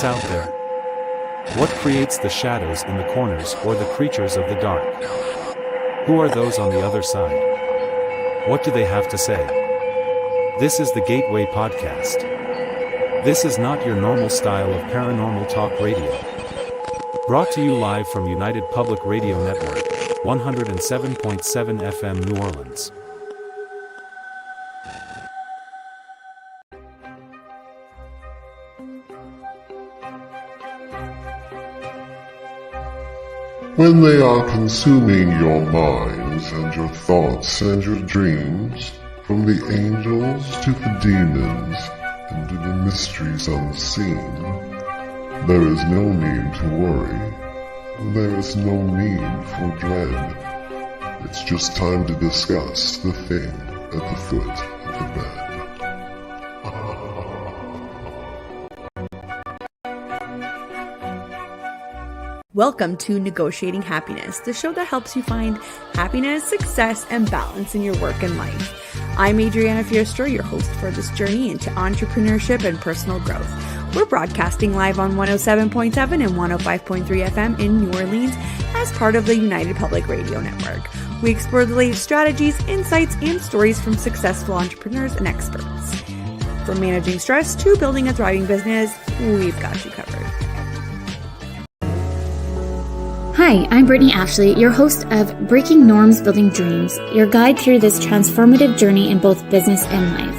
What's out there? What creates the shadows in the corners or the creatures of the dark? Who are those on the other side? What do they have to say? This is the Gateway Podcast. This is not your normal style of paranormal talk radio. Brought to you live from United Public Radio Network, 107.7 FM New Orleans. When they are consuming your minds and your thoughts and your dreams, from the angels to the demons and to the mysteries unseen, there is no need to worry. There is no need for dread. It's just time to discuss the thing at the foot of the bed. Welcome to Negotiating Happiness, the show that helps you find happiness, success, and balance in your work and life. I'm Adriana Fiestra, your host for this journey into entrepreneurship and personal growth. We're broadcasting live on 107.7 and 105.3 FM in New Orleans as part of the United Public Radio Network. We explore the latest strategies, insights, and stories from successful entrepreneurs and experts. From managing stress to building a thriving business, we've got you covered. Hi, I'm Brittany Ashley, your host of Breaking Norms, Building Dreams, your guide through this transformative journey in both business and life.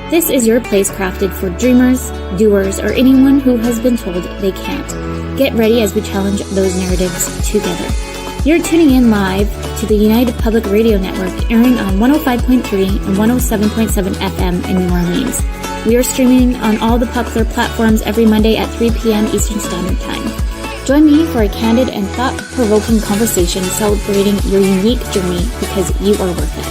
This is your place crafted for dreamers, doers, or anyone who has been told they can't. Get ready as we challenge those narratives together. You're tuning in live to the United Public Radio Network, airing on 105.3 and 107.7 FM in New Orleans. We are streaming on all the popular platforms every Monday at 3 p.m. Eastern Standard Time. Join me for a candid and thought-provoking conversation celebrating your unique journey because you are worth it.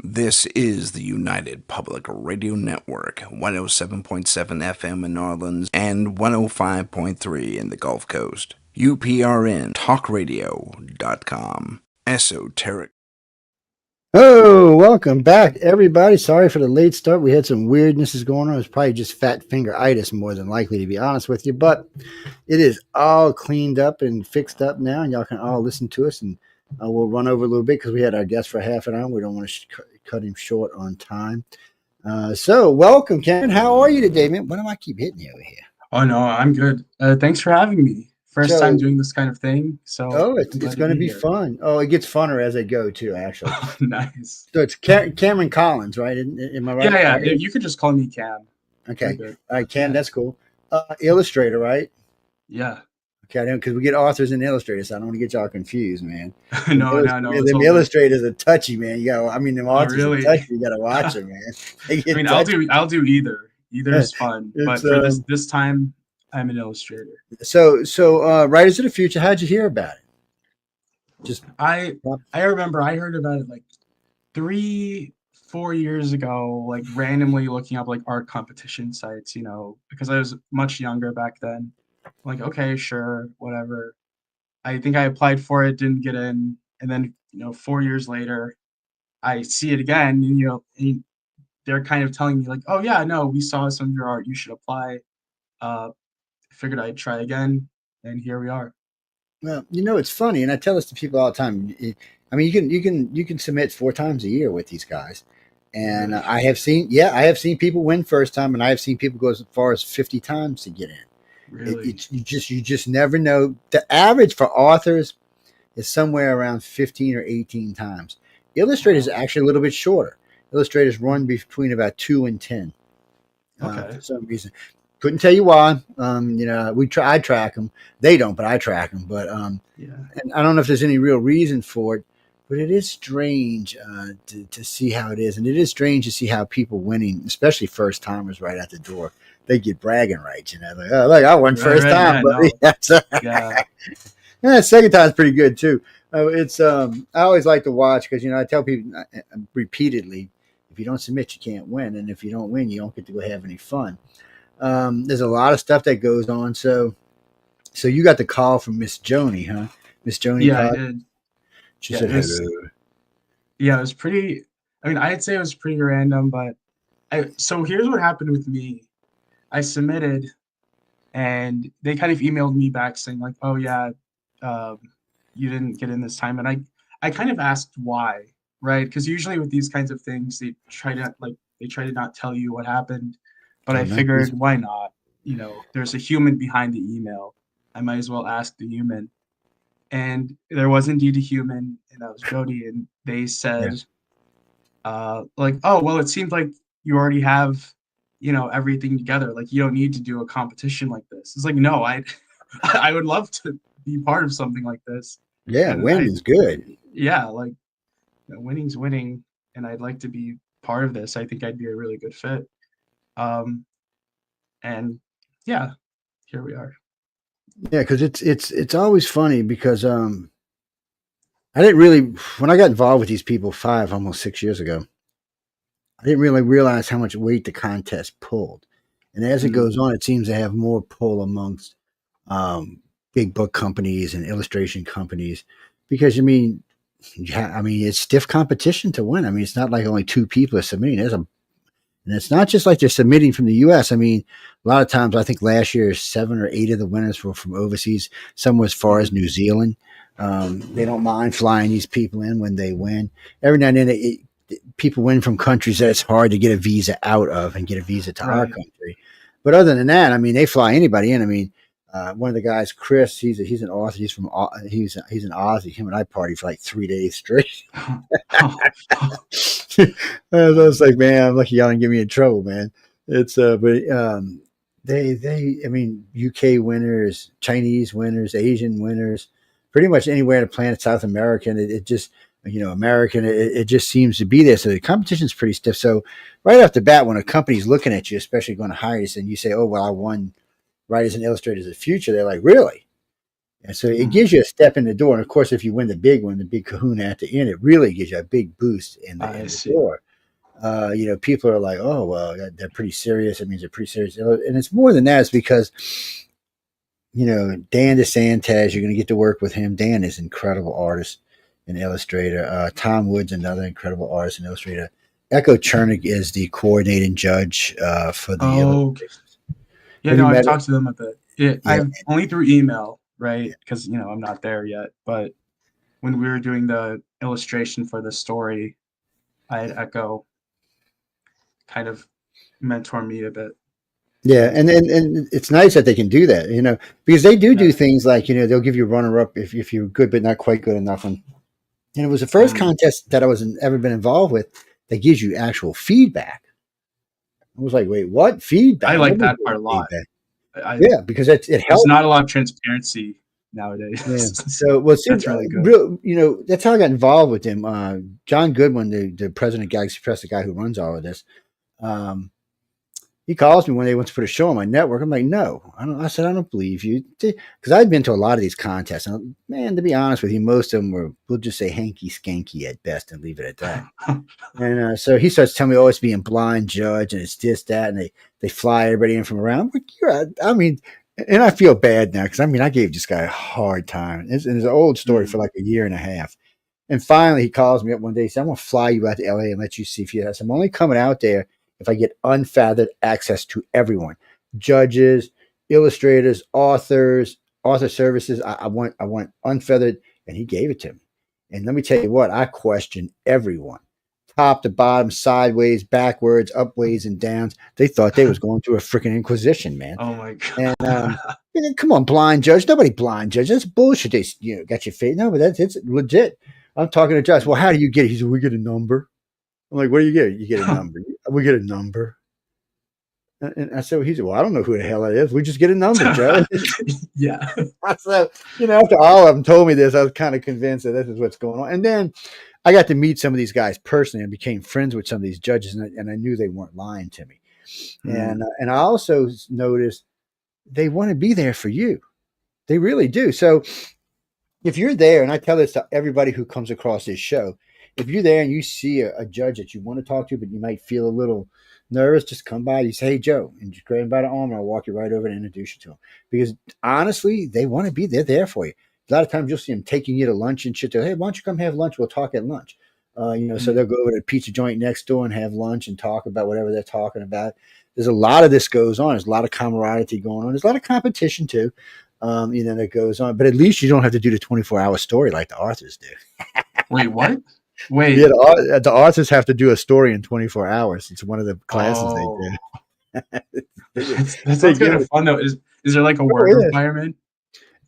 This is the United Public Radio Network, 107.7 FM in New Orleans and 105.3 in the Gulf Coast. UPRN talkradio.com. Esoteric. Oh, welcome back, everybody. Sorry for the late start. We had some weirdnesses going on. It was probably just fat finger-itis, more than likely, to be honest with you. But it is all cleaned up and fixed up now, and y'all can all listen to us. And we'll run over a little bit because we had our guest for half an hour. We don't want to cut him short on time. So welcome, Ken. How are you today, man? Why do I keep hitting you over here? Oh, no, I'm good. Thanks for having me. First time doing this kind of thing. So it's going to be fun. Oh, it gets funner as I go too, actually. Oh, nice. So it's Cameron Collins, right? Am I right? Yeah. You could just call me Cam. Okay. All right, Cam, that's cool. Illustrator, right? Yeah. Okay, because we get authors and illustrators, so I don't want to get y'all confused, man. No. The illustrators are touchy, man. Them authors are touchy. You got to watch them, man. I'll do either. Either is fun, but for this time, I'm an illustrator. So, Writers of the Future, how'd you hear about it? I remember I heard about it like 3-4 years ago, like randomly looking up like art competition sites, because I was much younger back then. Like, okay, sure, whatever. I think I applied for it, didn't get in, and then 4 years later, I see it again, and they're kind of telling me like, oh yeah, no, we saw some of your art, you should apply. Figured I'd try again, and here we are. Well, it's funny, and I tell this to people all the time. I mean, you can submit 4 times a year with these guys, and I have seen people win first time, and I have seen people go as far as 50 times to get in. Really, you just never know. The average for authors is somewhere around 15 or 18 times. Illustrators are actually a little bit shorter. Illustrators run between about 2 and 10. Okay. For some reason. Couldn't tell you why. I track them. They don't, but I track them. But and I don't know if there's any real reason for it. But it is strange to see how it is, and it is strange to see how people winning, especially first timers, right out the door, they get bragging rights. Like, oh look, I won first time, buddy. No. Second time's pretty good too. I always like to watch because I tell people repeatedly, if you don't submit, you can't win, and if you don't win, you don't get to go have any fun. There's a lot of stuff that goes on. So you got the call from Miss Joni, huh? Miss Joni. Yeah, I did. She said hello. Yeah, it was pretty. I mean, I'd say it was pretty random, but so here's what happened with me. I submitted, and they kind of emailed me back saying like, "Oh yeah, um, you didn't get in this time," and I kind of asked why, right? Because usually with these kinds of things, they try to not tell you what happened, but Oh, I not this. figured why not? There's a human behind the email. I might as well ask the human. And there was indeed a human, and that was Jody, and they Yeah. said, like, "Oh, well, it seems like you already have, everything together. Like, you don't need to do a competition like this." It's like, no, I would love to be part of something like this, Yeah. and Win is good. yeah, like, winning's winning, and I'd like to be part of this. I think I'd be a really good fit. Um, and yeah, here we are. Yeah, because it's always funny because I didn't really when I got involved with these people almost 6 years ago, I didn't really realize how much weight the contest pulled. And as it Mm, goes on, it seems to have more pull amongst um, big book companies and illustration companies because I mean, it's stiff competition to win. I mean, it's not like only two people are submitting. And it's not just like they're submitting from the U.S. I mean, a lot of times, I think last year, 7 or 8 of the winners were from overseas, some as far as mhm. New Zealand. They don't mind flying these people in when they win. Every now and then, people win from countries that it's hard to get a visa out of and get a visa to our Right. country. But other than that, I mean, they fly anybody in. I mean, one of the guys, Chris, he's an author. He's an Aussie. Him and I party for like 3 days straight. I was like, man, I'm lucky y'all didn't get me in trouble, man. It's but I mean, UK winners, Chinese winners, Asian winners, pretty much anywhere on the planet, South American. It just American. It just seems to be there. So the competition's pretty stiff. So right off the bat, when a company's looking at you, especially going to hire you, and you say, "Oh well, I won Writers and Illustrators of the Future," they're like, "Really?" And so it Mhm. gives you a step in the door. And of course, if you win the big one, the big kahuna at the end, it really gives you a big boost in I the see. door. People are like, oh, well, they're pretty serious. It means they're pretty serious. And it's more than that. It's because, Dan DeSantis, you're going to get to work with him. Dan is an incredible artist and illustrator. Tom Wood's another incredible artist and illustrator. Echo Chernick is the coordinating judge for the Okay. illustrations. Yeah, Have you no, I've met him? talked to them a bit. Yeah, Yeah. I've only through email, right? Yeah. Because I'm not there yet. But when we were doing the illustration for the story, I had Echo kind of mentor me a bit. Yeah, And and it's nice that they can do that, because they do yeah. things like they'll give you runner up if you're good but not quite good enough. And it was the first Mm. contest that ever been involved with that gives you actual feedback. I was like, wait, what I feedback? like Nobody that gives part a lot. feedback. I Yeah, because it There's helps. not a lot of transparency nowadays. Yeah. So So, well, see, that's really good. that's how I got involved with him. John Goodwin, the president of Galaxy Press, the guy who runs all of this. Um, He calls me when they want to put a show on my network. I'm like, no, I don't. I said, I don't believe you, because I'd been to a lot of these contests, and man, to be honest with you, most of them were, we'll just say, hanky skanky at best, and leave it at that. And so he starts telling me, oh, it's being blind judge, and it's this, that, and they fly everybody in from around. I'm like, I mean, and I feel bad now because I gave this guy a hard time. It's an old story Mm. for like a year and a half. And finally, he calls me up one day. He said, I'm going to fly you out to LA and let you see if you have. I'm only coming out there if I get unfettered access to everyone, judges, illustrators, authors, author services. I want unfeathered. And he gave it to me. And let me tell you what, I questioned everyone, top to bottom, sideways, backwards, upways, and downs. They thought they was going through a freaking inquisition, man. Oh my And god. come on, blind judge. Nobody blind judge. That's bullshit. They got your face. No, but it's legit. I'm talking to Josh. Well, how do you get it? He said, we get a number. I'm like, what do you get? You get a number. We get a number. And I said, well, he said, well, I don't know who the hell that is. We just get a number, Joe. Yeah. So, after all of them told me this, I was kind of convinced that this is what's going on. And then I got to meet some of these guys personally and became friends with some of these judges, and I knew they weren't lying to me. Mm. And I also noticed they want to be there for you. They really do. So if you're there, and I tell this to everybody who comes across this show, if you're there and you see a judge that you want to talk to, but you might feel a little nervous, just come by. You say, hey, Joe, and just grab him by the arm, and I'll walk you right over and introduce you to him. Because honestly, they want to be there. They're there for you. A lot of times you'll see them taking you to lunch and shit. They're, hey, why don't you come have lunch? We'll talk at lunch. So Mm. they'll go over to the pizza joint next door and have lunch and talk about whatever they're talking about. there's a lot of this goes on. There's a lot of camaraderie going on. There's a lot of competition too, that goes on. But at least you don't have to do the 24-hour story like the authors do. Wait, what? Wait. Yeah, the authors have to do a story in 24 hours. It's one of the classes they do. That sounds kind of fun though. Is there like a word requirement?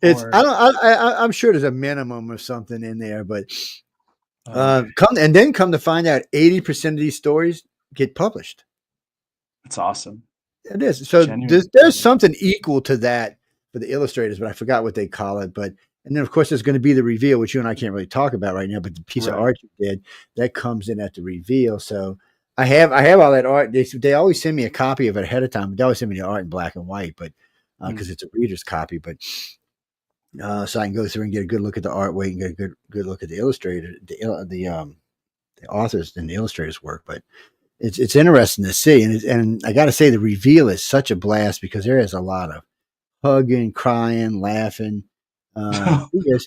I'm sure there's a minimum of something in there, but come to find out 80% of these stories get published. That's awesome. It is. So there's something equal to that for the illustrators, but I forgot what they call it. And then of course there's going to be the reveal, which you and I can't really talk about right now, but the piece of art you did that comes in at the reveal. So I have all that art. They always send me a copy of it ahead of time. They always send me the art in black and white, but because it's a reader's copy, but so I can go through and get a good look at the artwork and get a good look at the illustrator, the authors and the illustrators' work. But it's interesting to see, and I got to say the reveal is such a blast because there is a lot of hugging, crying, laughing. Because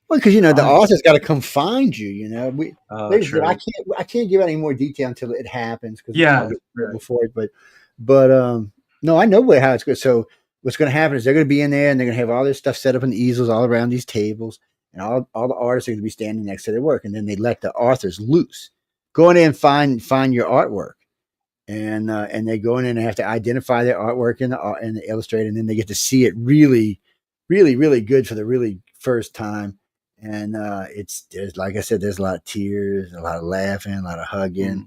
the author's got to come find you. I can't give any more detail until it happens because before it. But no, I know how it's good. So what's going to happen is they're going to be in there and they're going to have all this stuff set up in easels all around these tables, and all the artists are going to be standing next to their work, and then they let the authors loose. Go in there and find your artwork, and they go in and they have to identify their artwork in the illustrator, and then they get to see it really, really, really good for the really first time. And there's like I said, there's a lot of tears, a lot of laughing, a lot of hugging.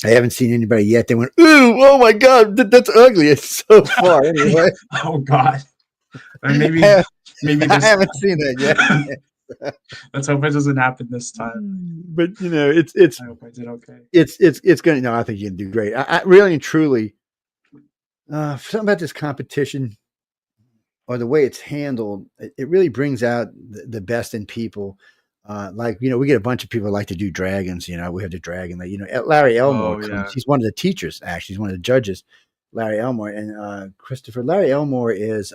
I haven't seen anybody yet. They went, "Ooh, oh my God, that's ugly." It's so far anyway. Oh God, maybe I haven't seen that yet. Let's hope it doesn't happen this time. But it's. I hope I did okay. It's going to. No, I think you can do great. I really and truly. Something about this competition, or the way it's handled, it really brings out the best in people. We get a bunch of people who like to do dragons. We have the dragon. Larry Elmore comes. He's one of the teachers. Actually, he's one of the judges. Larry Elmore and Christopher. Larry Elmore is.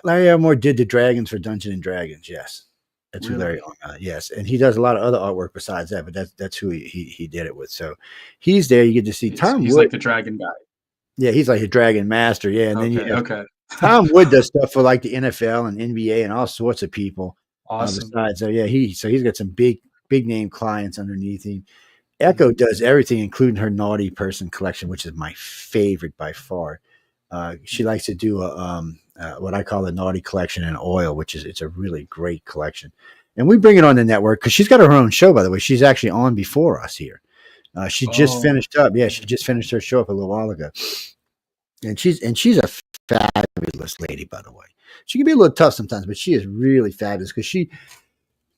Larry Elmore did the dragons for Dungeons and Dragons. Yes, that's who Larry. Yes, and he does a lot of other artwork besides that. But that's who he did it with. So he's there. You get to see Tom. He's Wood. Like the dragon guy. Yeah, he's like a dragon master. Yeah, and then Tom Wood does stuff for like the NFL and NBA and all sorts of people. Awesome. Besides, he's got some big name clients underneath him. Echo does everything, including her Naughty Person collection, which is my favorite by far. She likes to do what I call the Naughty collection in oil, it's a really great collection. And we bring it on the network because she's got her own show, by the way. She's actually on before us here. She just finished up. Yeah, she just finished her show up a little while ago. And she's a fabulous lady, by the way. She can be a little tough sometimes, but she is really fabulous because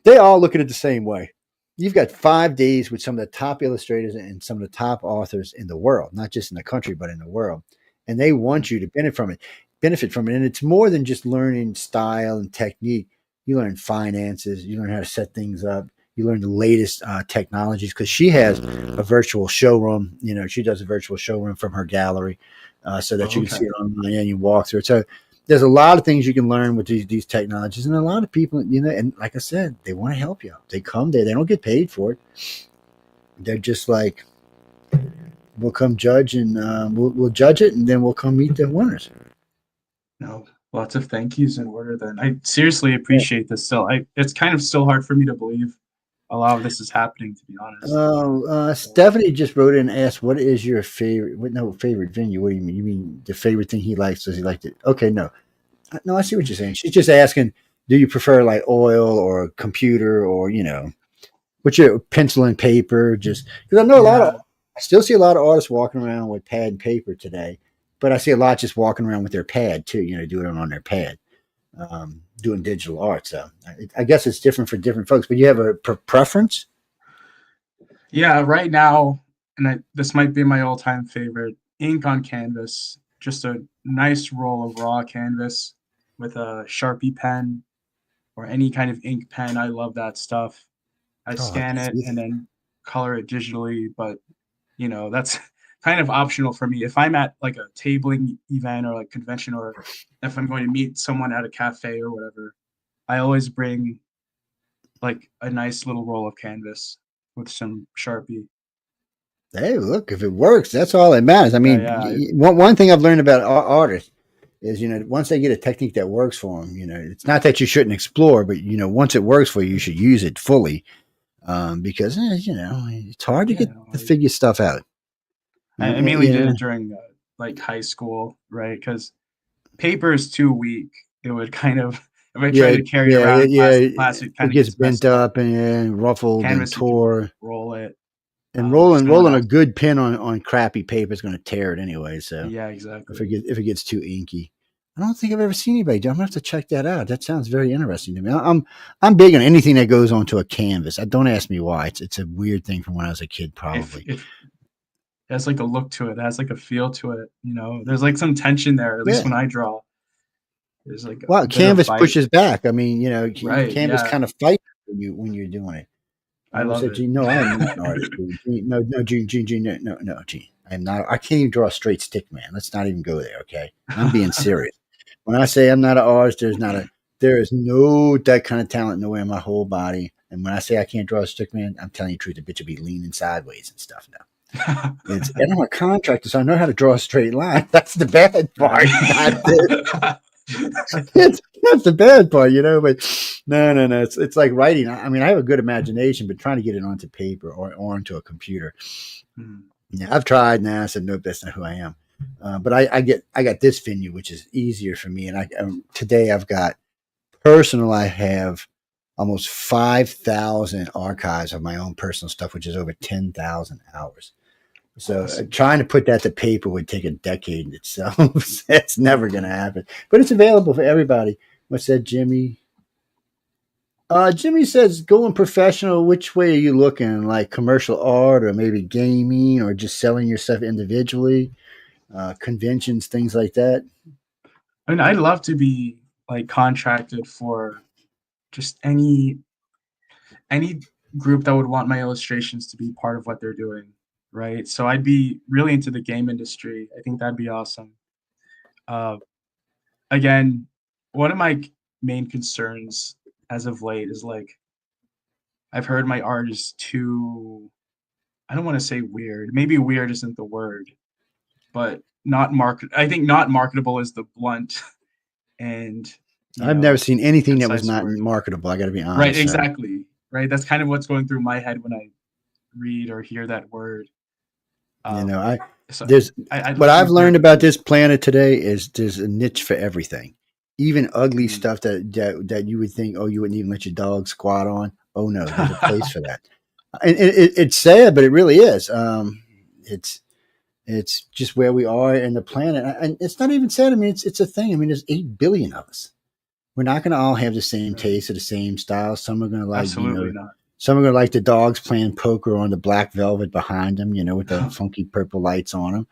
they all look at it the same way. You've got 5 days with some of the top illustrators and some of the top authors in the world, not just in the country, but in the world. And they want you to benefit from it. And it's more than just learning style and technique. You learn finances. You learn how to set things up. You learn the latest technologies because she has a virtual showroom. She does a virtual showroom from her gallery so that you can see it online and you walk through it. So there's a lot of things you can learn with these technologies. And a lot of people, and like I said, they want to help you. They come there. They don't get paid for it. They're just like, we'll come judge and we'll judge it, and then we'll come meet the winners. No, lots of thank yous in order then. I seriously appreciate this still. It's kind of still hard for me to believe a lot of this is happening, to be honest. Stephanie just wrote in and asked, what is your favorite venue? What do you mean? You mean the favorite thing he likes? Does he like it? Okay, no, I see what you're saying. She's just asking, do you prefer like oil or computer or, what's your pencil and paper? Just because I know I still see a lot of artists walking around with pad and paper today, but I see a lot just walking around with their pad too, doing it on their pad. Doing digital art. So I guess it's different for different folks, but you have a preference? Yeah, right now, and this might be my all-time favorite, ink on canvas, just a nice roll of raw canvas with a Sharpie pen or any kind of ink pen. I love that stuff. I scan it and then color it digitally, but that's kind of optional for me. If I'm at like a tabling event or like convention, or if I'm going to meet someone at a cafe or whatever, I always bring like a nice little roll of canvas with some Sharpie. Hey, look, if it works, that's all that matters. I mean, Yeah, one thing I've learned about artists is, once they get a technique that works for them, it's not that you shouldn't explore, but, once it works for you, you should use it fully. Because, it's hard to yeah. get to figure stuff out. I mainly did it during like high school, right? Because paper is too weak. It would kind of, if I tried to carry it around in class, it it kind of gets gets bent messed up. up and ruffled and Canvas, you can tore. roll it. And Just kind of rolling a good pen on crappy paper is going to tear it anyway. So yeah, exactly. if it gets too inky, I don't think I've ever seen anybody do. I'm gonna have to check that out. That sounds very interesting to me. I'm big on anything that goes onto a canvas. Don't ask me why. It's a weird thing from when I was a kid, probably. It has like a look to it. It has like a feel to it. There's like some tension there. At least when I draw, there's like well, canvas pushes back. I mean, right, canvas kind of fights when you're doing it. I love it. No, I am not an artist. No, Gene, no, Gene. I am not. I can't even draw a straight stick, man. Let's not even go there, okay? I'm being serious. When I say I'm not an artist, there is no that kind of talent nowhere in my whole body. And when I say I can't draw a stick, man, I'm telling you the truth. The bitch will be leaning sideways and stuff now. And I'm a contractor, so I know how to draw a straight line. That's the bad part. That's the bad part, but no. It's like writing. I mean, I have a good imagination, but trying to get it onto paper or onto a computer. Yeah, I've tried now. I said, nope, that's not who I am. But I got this venue, which is easier for me. And today I've got I have almost 5,000 archives of my own personal stuff, which is over 10,000 hours. So trying to put that to paper would take a decade in itself. It's never going to happen. But it's available for everybody. What's that, Jimmy? Jimmy says, going professional, which way are you looking? Like commercial art or maybe gaming or just selling your stuff individually? Conventions, things like that? I mean, I'd love to be like contracted for just any group that would want my illustrations to be part of what they're doing. Right. So I'd be really into the game industry. I think that'd be awesome. Again, one of my main concerns as of late is like, I've heard my art is too, I don't want to say weird. Maybe weird isn't the word, but I think not marketable is the blunt. And I've never seen anything that was not marketable. I got to be honest. Right. Exactly. Right. That's kind of what's going through my head when I read or hear that word. What I've learned about this planet today is there's a niche for everything, even ugly stuff that you would think, oh, you wouldn't even let your dog squat on. Oh no, there's a place for that. And it's sad, but it really is. It's just where we are in the planet, and it's not even sad. I mean, it's a thing. I mean, there's 8 billion of us. We're not going to all have the same taste or the same style. Some are going to like, absolutely not. Some are going to like the dogs playing poker on the black velvet behind them, with the funky purple lights on them.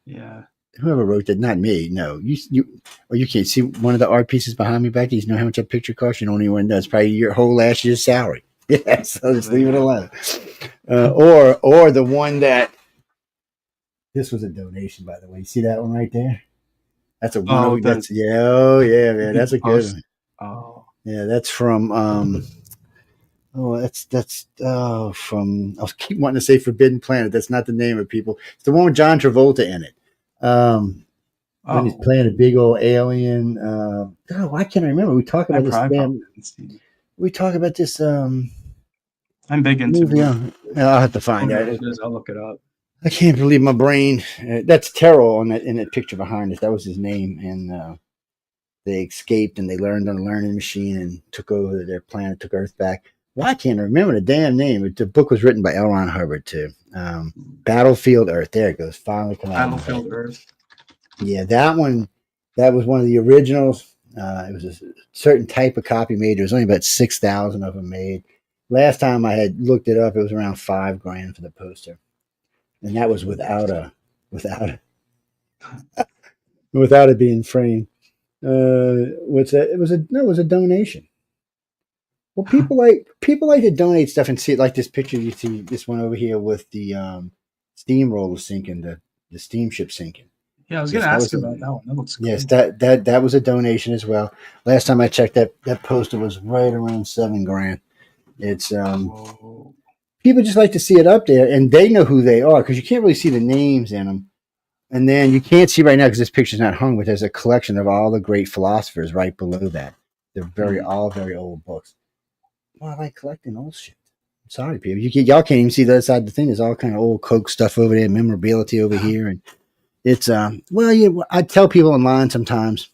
Yeah. Whoever wrote that, not me. No, you can't see one of the art pieces behind me back there. You know how much that picture costs? You don't even know. It's probably your whole last year's salary. Yeah, so just leave it alone. Or the one that, this was a donation, by the way. You see that one right there? That's a one. Man. That's a good one. Oh. Yeah, that's from from, I keep wanting to say Forbidden Planet. That's not the name of people. It's the one with John Travolta in it. When he's playing a big old alien. I can't remember. We talk about this. We talk about this. I'm big into movie. I'll have to find out. I'll look it up. I can't believe my brain. That's Terrell in that picture behind us. That was his name, and they escaped and they learned on a learning machine and took over their planet, took Earth back. Well, I can't remember the damn name. The book was written by L. Ron Hubbard too. Battlefield Earth. There it goes. Finally come out. Battlefield Earth. Yeah, that one. That was one of the originals. It was a certain type of copy made. There was only about 6,000 of them made. Last time I had looked it up, it was around $5,000 for the poster, and that was without it being framed. What's that? It was a donation. Well, people like to donate stuff and see it, like this picture you see, this one over here with the steamroller sinking, the steamship sinking. Yeah, I was going to ask about that one. That looks cool. Yes, that was a donation as well. Last time I checked, that poster was right around $7,000. It's people just like to see it up there, and they know who they are because you can't really see the names in them. And then you can't see right now because this picture's not hung, but there's a collection of all the great philosophers right below that. They're all very old books. Well, I like collecting old shit. I'm sorry, people. Y'all can't even see the other side of the thing. There's all kind of old Coke stuff over there, memorability over here, and it's I tell people online sometimes,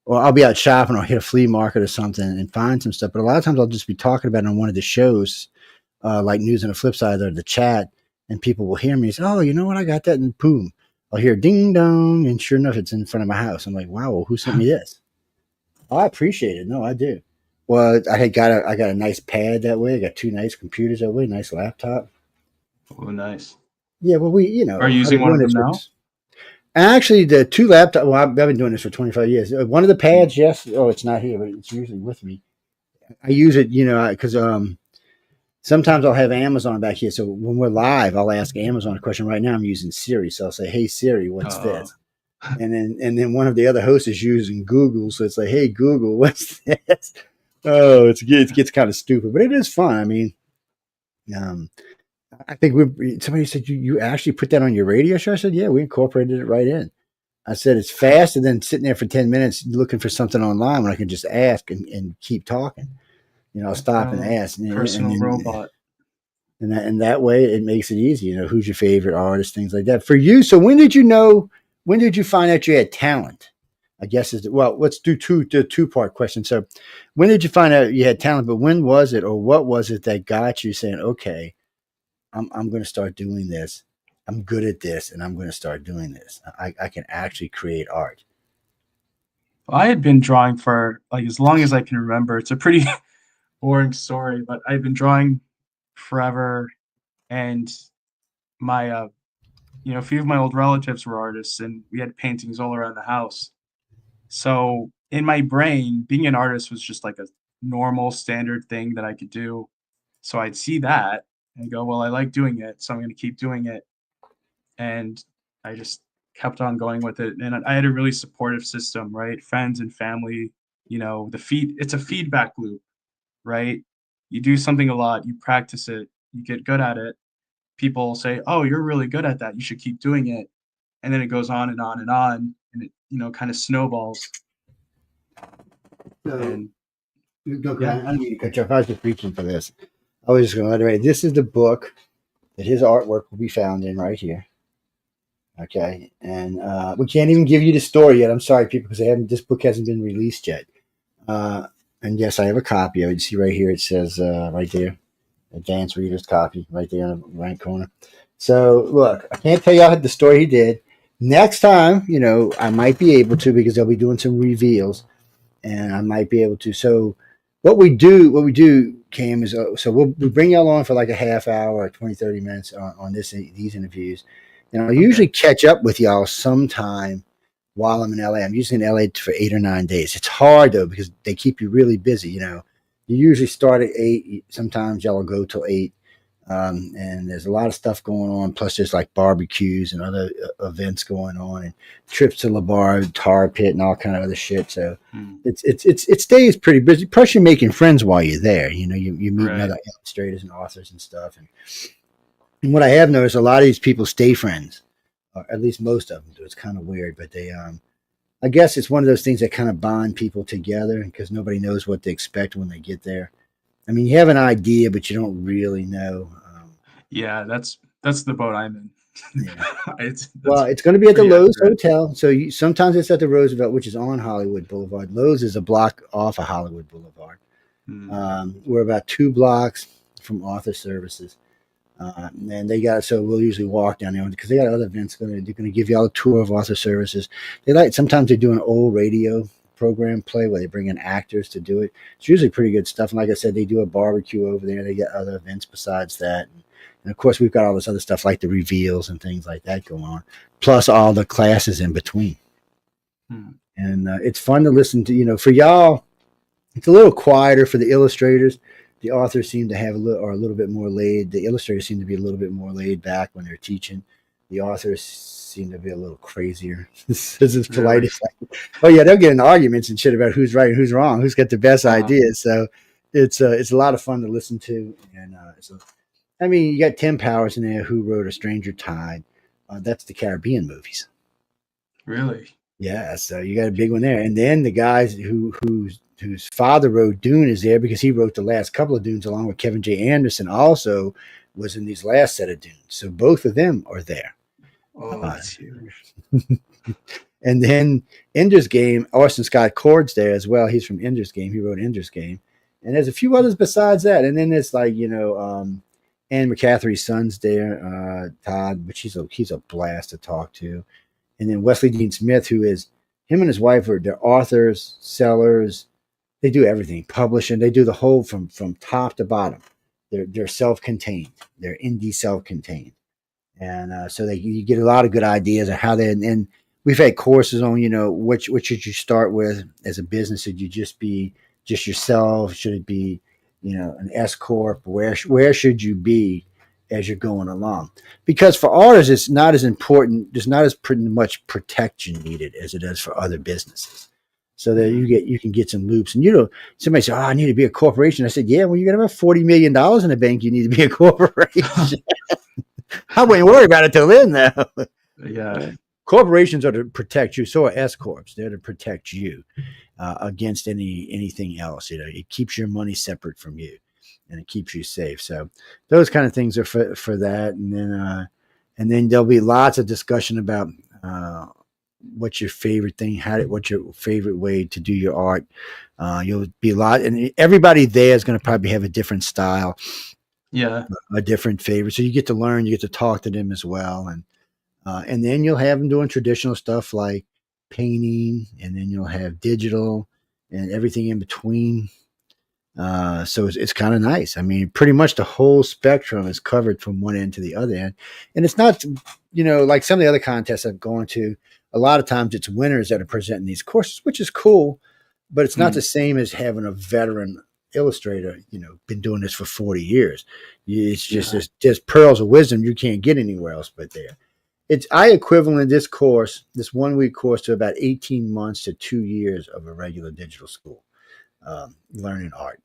or I'll be out shopping or hit a flea market or something and find some stuff. But a lot of times I'll just be talking about it on one of the shows, like News on the Flip Side or the chat, and people will hear me and say, "Oh, you know what? I got that," and boom, I'll hear ding dong, and sure enough, it's in front of my house. I'm like, "Wow, well, who sent me this?" Oh, I appreciate it. No, I do. Well, I got a nice pad that way. I got 2 nice computers that way, nice laptop. Oh, nice. Yeah, well, are you using one of them now? Actually, the 2 laptops. Well, I've been doing this for 25 years. One of the pads, yes. Oh, it's not here, but it's usually with me. I use it, because sometimes I'll have Amazon back here. So when we're live, I'll ask Amazon a question. Right now, I'm using Siri, so I'll say, "Hey Siri, what's this?" And then one of the other hosts is using Google, so it's like, "Hey Google, what's this?" Oh, it gets kind of stupid, but it is fun. I mean, I think somebody said you actually put that on your radio show. I said, yeah, we incorporated it right in. I said it's faster than sitting there for 10 minutes looking for something online when I can just ask and keep talking. I'll stop and ask. Personal robot. And that way it makes it easy. Who's your favorite artist, things like that. For you, so when did you find out you had talent? I guess let's do the 2-part question. So when did you find out you had talent, but when was it, or what was it that got you saying, okay, I'm going to start doing this. I'm good at this, and I'm going to start doing this. I can actually create art. Well, I had been drawing for as long as I can remember. It's a pretty boring story, but I've been drawing forever, and my a few of my old relatives were artists, and we had paintings all around the house. So in my brain, being an artist was just like a normal standard thing that I could do. So I'd see that and go, well, I like doing it, so I'm going to keep doing it. And I just kept on going with it. And I had a really supportive system, right? Friends and family, it's a feedback loop, right? You do something a lot, you practice it, you get good at it. People say, oh, you're really good at that, you should keep doing it. And then it goes on and on and on, and it kind of snowballs. So, I don't mean to cut you off. I was just reaching for this. I was just going to let it read. This is the book that his artwork will be found in right here. Okay, and we can't even give you the story yet. I'm sorry, people, because this book hasn't been released yet. And yes, I have a copy of it. You see right here, it says right there, advanced reader's copy, right there in the right corner. So look, I can't tell y'all the story he did. Next time, I might be able to, because they'll be doing some reveals, and I might be able to. So what we do, Cam, is so we'll bring y'all on for like a half hour or 20, 30 minutes on these interviews. And I'll usually catch up with y'all sometime while I'm in LA. I'm usually in LA for 8 or 9 days. It's hard though, because they keep you really busy. You usually start at 8. Sometimes y'all will go till 8. And there's a lot of stuff going on. Plus there's like barbecues and other events going on, and trips to La Bar, Tar Pit, and all kind of other shit. So it stays pretty busy. Plus you're making friends while you're there. You're meeting other illustrators and authors and stuff. And what I have noticed, a lot of these people stay friends, or at least most of them do. It's kind of weird, but they, I guess it's one of those things that kind of bond people together, because nobody knows what to expect when they get there. I mean, you have an idea, but you don't really know. Yeah, that's the boat I'm in. Yeah. It's going to be at the Lowe's Hotel. So sometimes it's at the Roosevelt, which is on Hollywood Boulevard. Lowe's is a block off of Hollywood Boulevard. We're about 2 blocks from Author Services. And so we'll usually walk down there because they got other events. They're going to give you all a tour of Author Services. Sometimes they do an old radio program play where they bring in actors to do it. It's usually pretty good stuff. And like I said, they do a barbecue over there. They get other events besides that. And of course, we've got all this other stuff like the reveals and things like that going on, plus all the classes in between. And it's fun to listen to. For y'all, it's a little quieter. For the illustrators, the authors seem to have a little bit more laid. The illustrators seem to be a little bit more laid back when they're teaching. The authors seem to be a little crazier. This is polite. Oh yeah, they'll get in arguments and shit about who's right and who's wrong, who's got the best ideas. So it's a lot of fun to listen to, and I mean, you got Tim Powers in there who wrote A Stranger Tide. That's the Caribbean movies. Really? Yeah, so you got a big one there. And then the guys whose father wrote Dune is there because he wrote the last couple of Dunes along with Kevin J. Anderson. Also was in these last set of Dunes. So both of them are there. Oh, that's huge. And then Ender's Game, Orson Scott Card's there as well. He's from Ender's Game. He wrote Ender's Game. And there's a few others besides that. And then there's like, Anne McCaffrey's son's there, Todd, but he's a blast to talk to. And then Wesley Dean Smith, him and his wife they're authors, sellers. They do everything, publishing. They do the whole from top to bottom. They're self-contained. They're indie self-contained. And so you get a lot of good ideas of how and we've had courses on, what should you start with as a business? Should you just be just yourself? Should it be, an S Corp? Where should you be as you're going along? Because for artists, it's not as important. There's not as pretty much protection needed as it is for other businesses. So that you can get some loops. And somebody said, "Oh, I need to be a corporation." I said, "Yeah, well, you're gonna have $40 million in the bank. You need to be a corporation." I wouldn't worry about it till then, though. Yeah. Corporations are to protect you. So are S corps. They're to protect you against anything else. It keeps your money separate from you, and it keeps you safe. So those kind of things are for that. And then there'll be lots of discussion about what's your favorite thing, what's your favorite way to do your art. You'll be and everybody there is going to probably have a different style. Yeah. A different favorite. So you get to learn, you get to talk to them as well. And then you'll have them doing traditional stuff like painting, and then you'll have digital and everything in between. So it's kind of nice. I mean, pretty much the whole spectrum is covered from one end to the other end. And it's not, like some of the other contests I've gone to, a lot of times it's winners that are presenting these courses, which is cool, but it's not the same as having a veteran illustrator, been doing this for 40 years. It's just, there's pearls of wisdom you can't get anywhere else but there. I equivalent this course, this 1 week course, to about 18 months to 2 years of a regular digital school, learning art.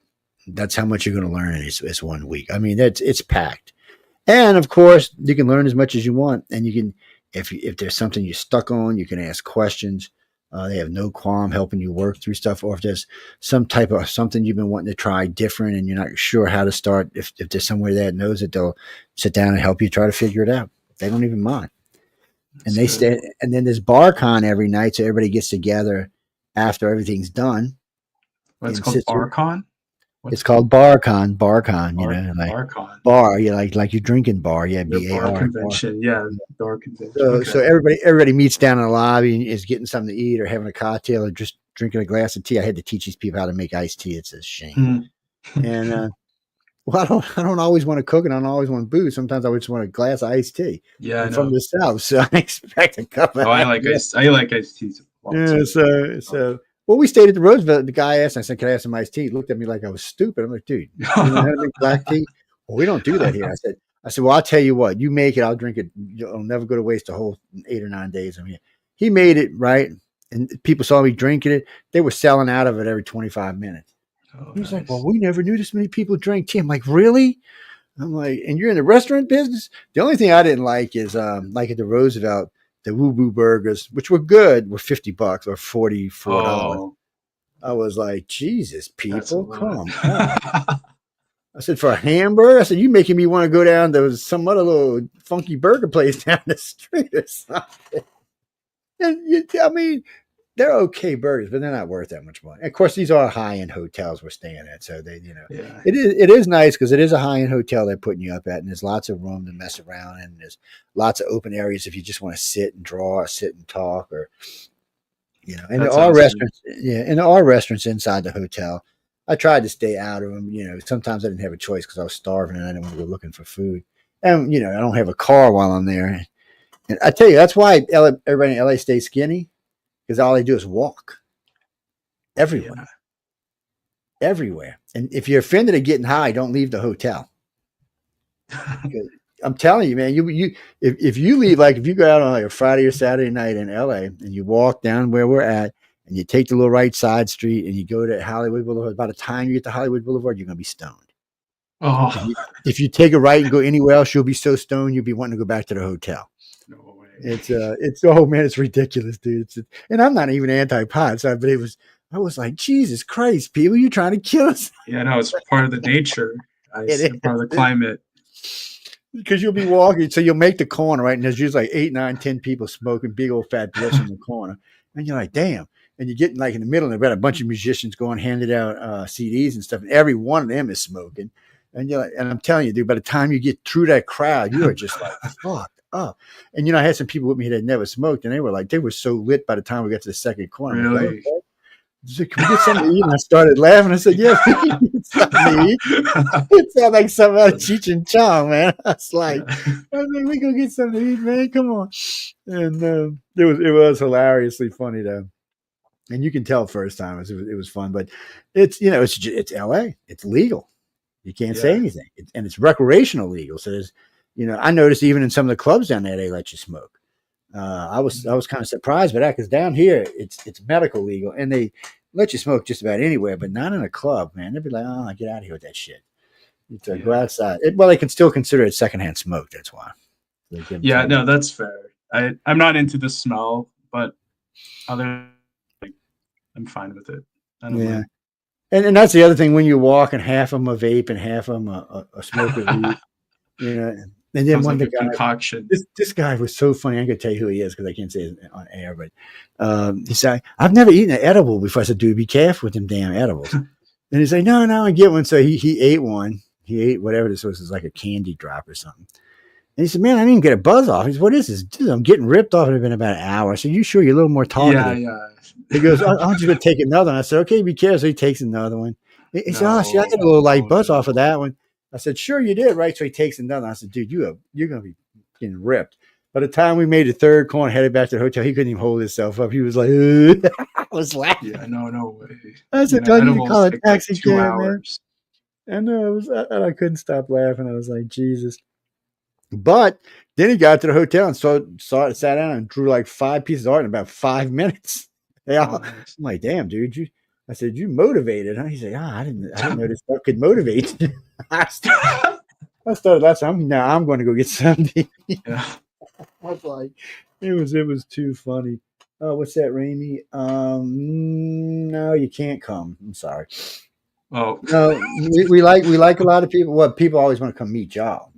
That's how much you're going to learn in this 1 week. I mean, it's packed. And of course, you can learn as much as you want. And you can, if there's something you're stuck on, you can ask questions. They have no qualm helping you work through stuff. Or if there's some type of something you've been wanting to try different and you're not sure how to start, if there's somebody that knows it, they'll sit down and help you try to figure it out. They don't even mind. And and then there's BarCon every night, so everybody gets together after everything's done. What's called BarCon? It's called BarCon. Like BarCon. Bar, like you're drinking bar, BAR. Bar convention, bar convention. So everybody meets down in the lobby and is getting something to eat or having a cocktail or just drinking a glass of tea. I had to teach these people how to make iced tea. It's a shame. And well, I don't always want to cook, and I don't always want booze. Sometimes I just want a glass of iced tea. Yeah, I'm from the South, so I expect a cup. I like iced tea. Yeah, so well, we stayed at the Roosevelt. The guy asked, I said, "Can I have some iced tea?" He looked at me like I was stupid. I'm like, "Dude, you know how to make black tea?" Well, we don't do that here. I said, "Well, I'll tell you what. You make it, I'll drink it. It'll never go to waste a whole 8 or 9 days." I mean, he made it right, and people saw me drinking it. They were selling out of it every 25 minutes. He's like, "Well, we never knew this many people drank tea." I'm like, "Really?" I'm like, "And you're in the restaurant business?" The only thing I didn't like is, like at the Roosevelt, the Woo Boo burgers, which were good, were $50 or $44. I was like, "Jesus, people, come on." I said, "For a hamburger?" I said, "You making me want to go down to some other little funky burger place down the street or something." And I mean, they're okay burgers, but they're not worth that much money. And of course, these are high-end hotels we're staying at, so it is nice because it is a high-end hotel they're putting you up at, and there's lots of room to mess around, and there's lots of open areas if you just want to sit and draw, or sit and talk, or And there are restaurants, and there are restaurants inside the hotel. I tried to stay out of them. Sometimes I didn't have a choice because I was starving and I didn't want to go looking for food. And I don't have a car while I'm there. And I tell you, that's why everybody in LA stays skinny. Because all they do is walk everywhere. And if you're offended at getting high, don't leave the hotel. I'm telling you, man, if you leave, like if you go out on like a Friday or Saturday night in LA and you walk down where we're at and you take the little right side street and you go to Hollywood Boulevard, by the time you get to Hollywood Boulevard, you're going to be stoned. Oh, If you take a right and go anywhere else, you'll be so stoned you'll be wanting to go back to the hotel. no way. It's oh man, it's ridiculous, dude. And I'm not even anti-pot, so, but I was like, Jesus Christ, people, you trying to kill us? Yeah, no, it's part of the nature. Part of the climate. Because you'll be walking, so you'll make the corner, right? And there's usually like 8, 9, 10 people smoking big old fat bliss in the corner. And you're like, damn. And you're getting like in the middle, and they've got a bunch of musicians going, handed out CDs and stuff, and every one of them is smoking. And you're like, and I'm telling you, dude, by the time you get through that crowd, you are just like fucked up. And I had some people with me that never smoked, and they were so lit by the time we got to the second corner. Really? Like, okay. So, can we get something to eat? And I started laughing. I said, yeah, we can get something to eat. It sounded like something out of Cheech and Chong, man. I was like, we go get something to eat, man. Come on. And it was hilariously funny, though. And you can tell first time it was fun, but it's LA. It's legal. You can't say anything. And it's recreational legal. So there's, I noticed even in some of the clubs down there, they let you smoke. I was kind of surprised by that because down here it's medical legal and they let you smoke just about anywhere, but not in a club, man. They'd be like, "Oh, get out of here with that shit." Go outside. They can still consider it secondhand smoke. That's why. Yeah, no, that's fair. I'm not into the smell, but I'm fine with it. I don't mind. And that's the other thing when you walk and half of them a vape and half of them a smoke of weed, And then one concoction. This guy was so funny. I'm gonna tell you who he is because I can't say it on air. But he said, "I've never eaten an edible before." I said, "Dude, be careful with them damn edibles." And he's like, "No, I get one." So he ate one. He ate whatever this was. It was like a candy drop or something. And he said, "Man, I didn't even get a buzz off." He said, "What is this? Dude, I'm getting ripped off." It had been about an hour. I said, "You sure you're a little more talkative?" Yeah. He goes, "I'm just gonna take another one." I said, "Okay, be careful." So he takes another one. He said, "Oh, see, I got a little light buzz off of that one." I said, "Sure you did, right?" So he takes another. I said, "Dude, you're gonna be getting ripped." By the time we made the third corner, headed back to the hotel, he couldn't even hold himself up. He was like, I was laughing. Yeah, no way. I said, "Don't you call it taxi like 2 cab, hours. man?" And I couldn't stop laughing. I was like, Jesus. But then he got to the hotel and sat down and drew like 5 pieces of art in about 5 minutes. I'm like, "Damn, dude, I said, "You motivated, huh?" He said, I didn't know this stuff could motivate." I started last time. Now I'm going to go get something. Yeah. I was like, it was too funny. Oh, what's that, Ramey? No, you can't come. I'm sorry. Oh, no, we like a lot of people. Well, people always want to come meet y'all.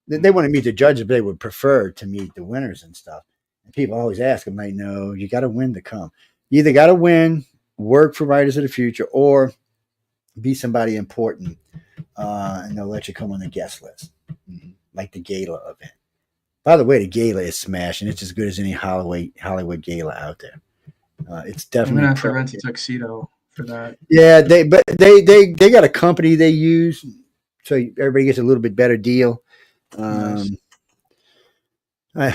They want to meet the judges, but they would prefer to meet the winners and stuff. And people always ask, I'm like, no, you got to win to come. You either got to win, work for Writers of the Future, or be somebody important, and they'll let you come on the guest list, like the gala event. By the way, the gala is smashing. It's as good as any Hollywood gala out there. It's definitely. I'm gonna have to rent a tuxedo for that. Yeah, they got a company they use, so everybody gets a little bit better deal. Nice.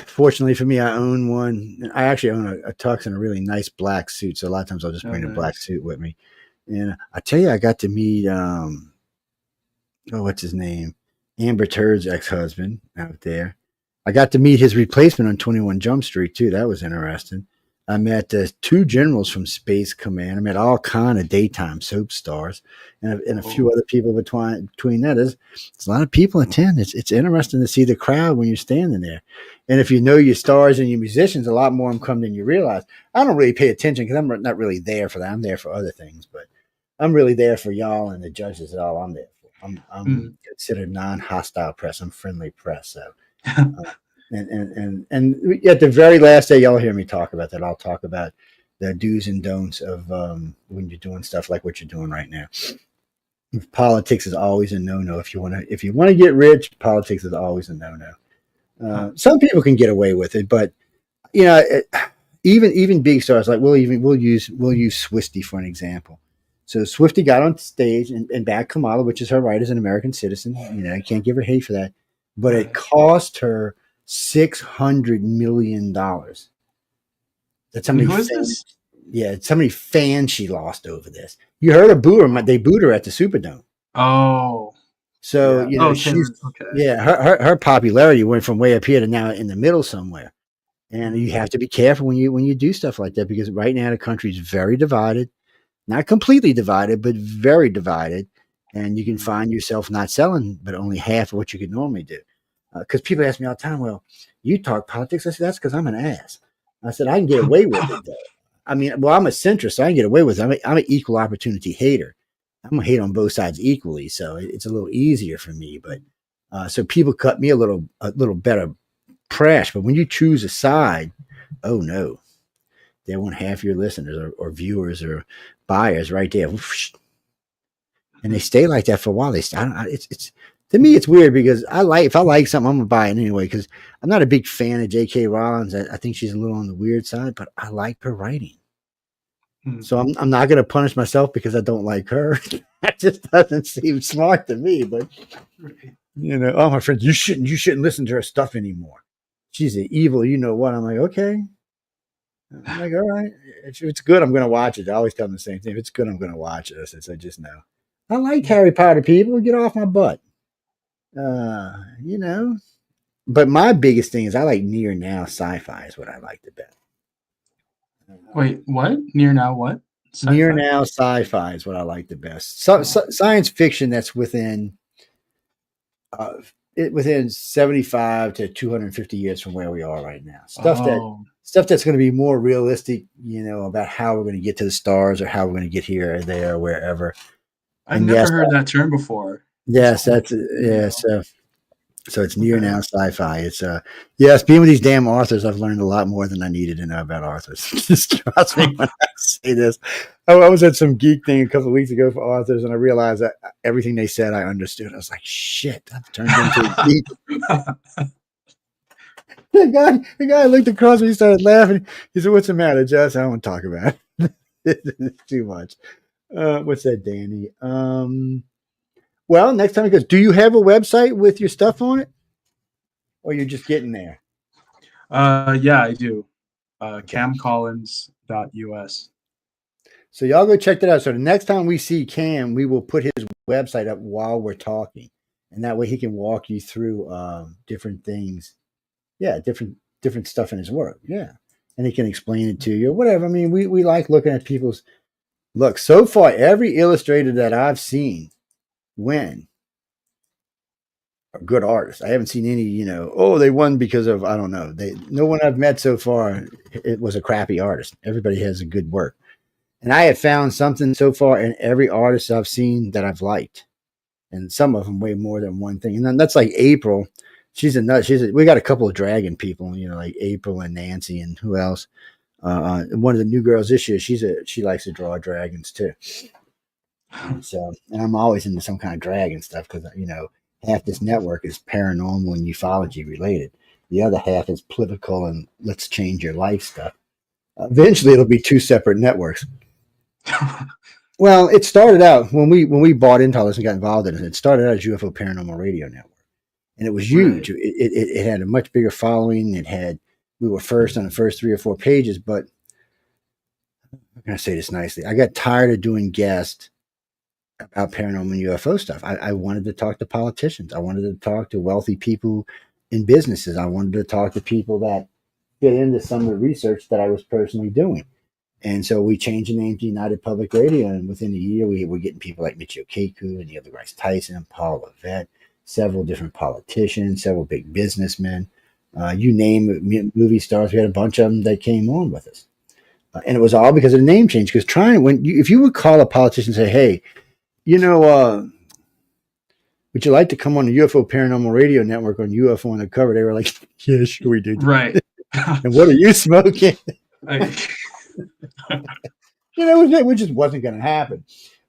Fortunately for me, I own one. I actually own a tux and a really nice black suit. So a lot of times I'll just bring a black suit with me. And I tell you, I got to meet, what's his name? Amber Turd's ex-husband out there. I got to meet his replacement on 21 Jump Street too. That was interesting. I met 2 generals from Space Command. I met all kind of daytime soap stars and a few other people between that. There's a lot of people attend. It's interesting to see the crowd when you're standing there. And if you know your stars and your musicians, a lot more of them come than you realize. I don't really pay attention because I'm not really there for that. I'm there for other things, but I'm really there for y'all and the judges. Is all I'm there for. I'm considered non-hostile press. I'm friendly press. So. And at the very last day, y'all hear me talk about that. I'll talk about the do's and don'ts of when you're doing stuff like what you're doing right now. Politics is always a no-no. If you want to get rich, politics is always a no-no. Some people can get away with it, but even big stars like we'll use Swifty for an example. So Swifty got on stage and backed Kamala, which is her right as an American citizen. You can't give her hate for that, but it cost her $600 million. That's how many fans. Yeah, it's how many fans she lost over this. You heard her boo her. They booed her at the Superdome. Oh, so she's her popularity went from way up here to now in the middle somewhere. And you have to be careful when you do stuff like that because right now the country is very divided, not completely divided, but very divided. and you can find yourself not selling, but only half of what you could normally do. Because people ask me all the time, well, you talk politics. I said, that's because I'm an ass. I said, I can get away with it, though. I mean, well, I'm a centrist, so I can get away with it. I'm an equal opportunity hater. I'm going to hate on both sides equally, so it's a little easier for me. But so people cut me a little better trash. But when you choose a side, oh, no. They want half your listeners or viewers or buyers right there. And they stay like that for a while. It's to me, it's weird because if I like something, I'm gonna buy it anyway. Because I'm not a big fan of J.K. Rowling. I think she's a little on the weird side, but I like her writing. So I'm not gonna punish myself because I don't like her. That just doesn't seem smart to me. But oh, my friends, you shouldn't listen to her stuff anymore. She's an evil, you know what? I'm like, okay. I'm like, all right, if it's good, I'm gonna watch it. I always tell them the same thing. If it's good, I'm gonna watch it. I just know. I like Harry Potter, people. Get off my butt. But my biggest thing is I like near now sci-fi is what I like the best. Wait, what? Near now what? Sci-fi? Near now sci-fi is what I like the best. Science fiction that's within 75 to 250 years from where we are right now. Stuff that's going to be more realistic, about how we're going to get to the stars or how we're going to get here or there or wherever. I've never heard that term before. Yes, so it's near now sci-fi. It's yes, being with these damn authors, I've learned a lot more than I needed to know about authors. Just trust me when I say this. I was at some geek thing a couple of weeks ago for authors, and I realized that everything they said I understood. I was like, shit, I've turned into a geek. The guy looked across me, he started laughing. He said, "What's the matter, Jess? I don't want to talk about it. It's too much." What's that, Danny? Well, next time he goes, do you have a website with your stuff on it? Or you're just getting there? Yeah, I do. camcollins.us. So y'all go check that out. So the next time we see Cam, we will put his website up while we're talking. And that way he can walk you through different things. Yeah, different stuff in his work. Yeah. And he can explain it to you or whatever. I mean, we like looking at people's look. So far, every illustrator that I've seen win are good artists. I haven't seen any, they won because of, I don't know. No one I've met so far, it was a crappy artist. Everybody has a good work. And I have found something so far in every artist I've seen that I've liked. And some of them way more than one thing. And then that's like April. She's a nut. We got a couple of dragon people, like April and Nancy and who else. One of the new girls this year, she likes to draw dragons too. So, and I'm always into some kind of dragon stuff because, half this network is paranormal and ufology related. The other half is political and let's change your life stuff. Eventually, it'll be two separate networks. Well, it started out when we bought into all this and got involved in it. It started out as UFO Paranormal Radio Network. And it was huge. Right. It had a much bigger following. We were first on the first 3 or 4 pages, but I'm going to say this nicely. I got tired of doing guests about paranormal and UFO stuff. I wanted to talk to politicians. I wanted to talk to wealthy people in businesses. I wanted to talk to people that get into some of the research that I was personally doing. And so we changed the name to United Public Radio. And within a year, we were getting people like Michio Kaku and the other guys, Tyson, Paul Levesque, several different politicians, several big businessmen. You name it, movie stars. We had a bunch of them that came on with us. And it was all because of the name change. Because if you would call a politician and say, hey, would you like to come on the UFO Paranormal Radio Network on UFO on the cover? They were like, yeah, sure we do. Right. And what are you smoking? It just wasn't going to happen.